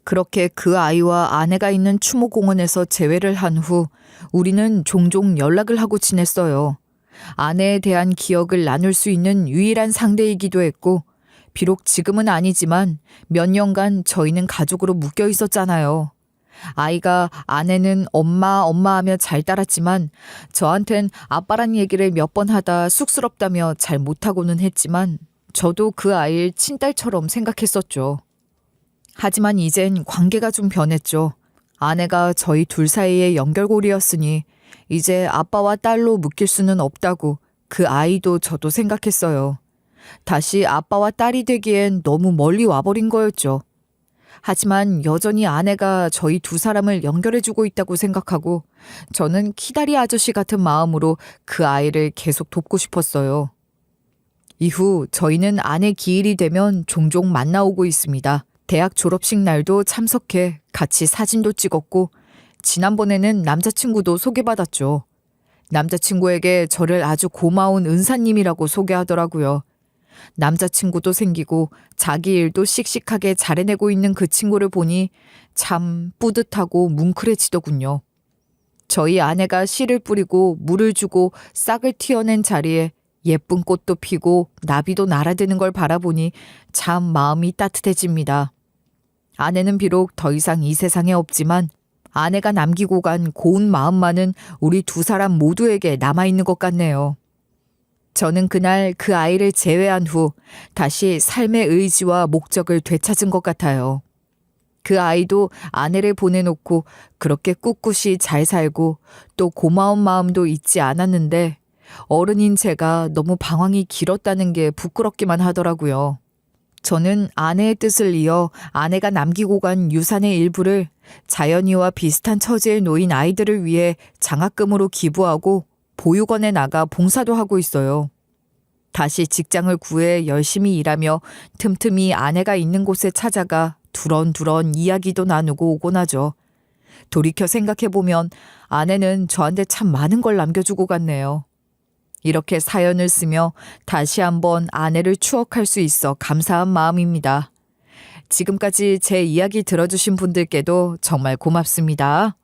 그렇게 그 아이와 아내가 있는 추모공원에서 재회를 한 후 우리는 종종 연락을 하고 지냈어요. 아내에 대한 기억을 나눌 수 있는 유일한 상대이기도 했고 비록 지금은 아니지만 몇 년간 저희는 가족으로 묶여 있었잖아요. 아이가 아내는 엄마 하며 잘 따랐지만 저한텐 아빠란 얘기를 몇 번 하다 쑥스럽다며 잘 못하고는 했지만 저도 그 아이를 친딸처럼 생각했었죠. 하지만 이젠 관계가 좀 변했죠. 아내가 저희 둘 사이의 연결고리였으니 이제 아빠와 딸로 묶일 수는 없다고 그 아이도 저도 생각했어요. 다시 아빠와 딸이 되기엔 너무 멀리 와버린 거였죠. 하지만 여전히 아내가 저희 두 사람을 연결해주고 있다고 생각하고 저는 키다리 아저씨 같은 마음으로 그 아이를 계속 돕고 싶었어요. 이후 저희는 아내 기일이 되면 종종 만나오고 있습니다. 대학 졸업식 날도 참석해 같이 사진도 찍었고 지난번에는 남자친구도 소개받았죠. 남자친구에게 저를 아주 고마운 은사님이라고 소개하더라고요. 남자친구도 생기고 자기 일도 씩씩하게 잘해내고 있는 그 친구를 보니 참 뿌듯하고 뭉클해지더군요. 저희 아내가 씨를 뿌리고 물을 주고 싹을 틔어낸 자리에 예쁜 꽃도 피고 나비도 날아드는 걸 바라보니 참 마음이 따뜻해집니다. 아내는 비록 더 이상 이 세상에 없지만 아내가 남기고 간 고운 마음만은 우리 두 사람 모두에게 남아있는 것 같네요. 저는 그날 그 아이를 제외한 후 다시 삶의 의지와 목적을 되찾은 것 같아요. 그 아이도 아내를 보내놓고 그렇게 꿋꿋이 잘 살고 또 고마운 마음도 잊지 않았는데 어른인 제가 너무 방황이 길었다는 게 부끄럽기만 하더라고요. 저는 아내의 뜻을 이어 아내가 남기고 간 유산의 일부를 자연이와 비슷한 처지에 놓인 아이들을 위해 장학금으로 기부하고 보육원에 나가 봉사도 하고 있어요. 다시 직장을 구해 열심히 일하며 틈틈이 아내가 있는 곳에 찾아가 두런두런 이야기도 나누고 오곤 하죠. 돌이켜 생각해보면 아내는 저한테 참 많은 걸 남겨주고 갔네요. 이렇게 사연을 쓰며 다시 한번 아내를 추억할 수 있어 감사한 마음입니다. 지금까지 제 이야기 들어주신 분들께도 정말 고맙습니다.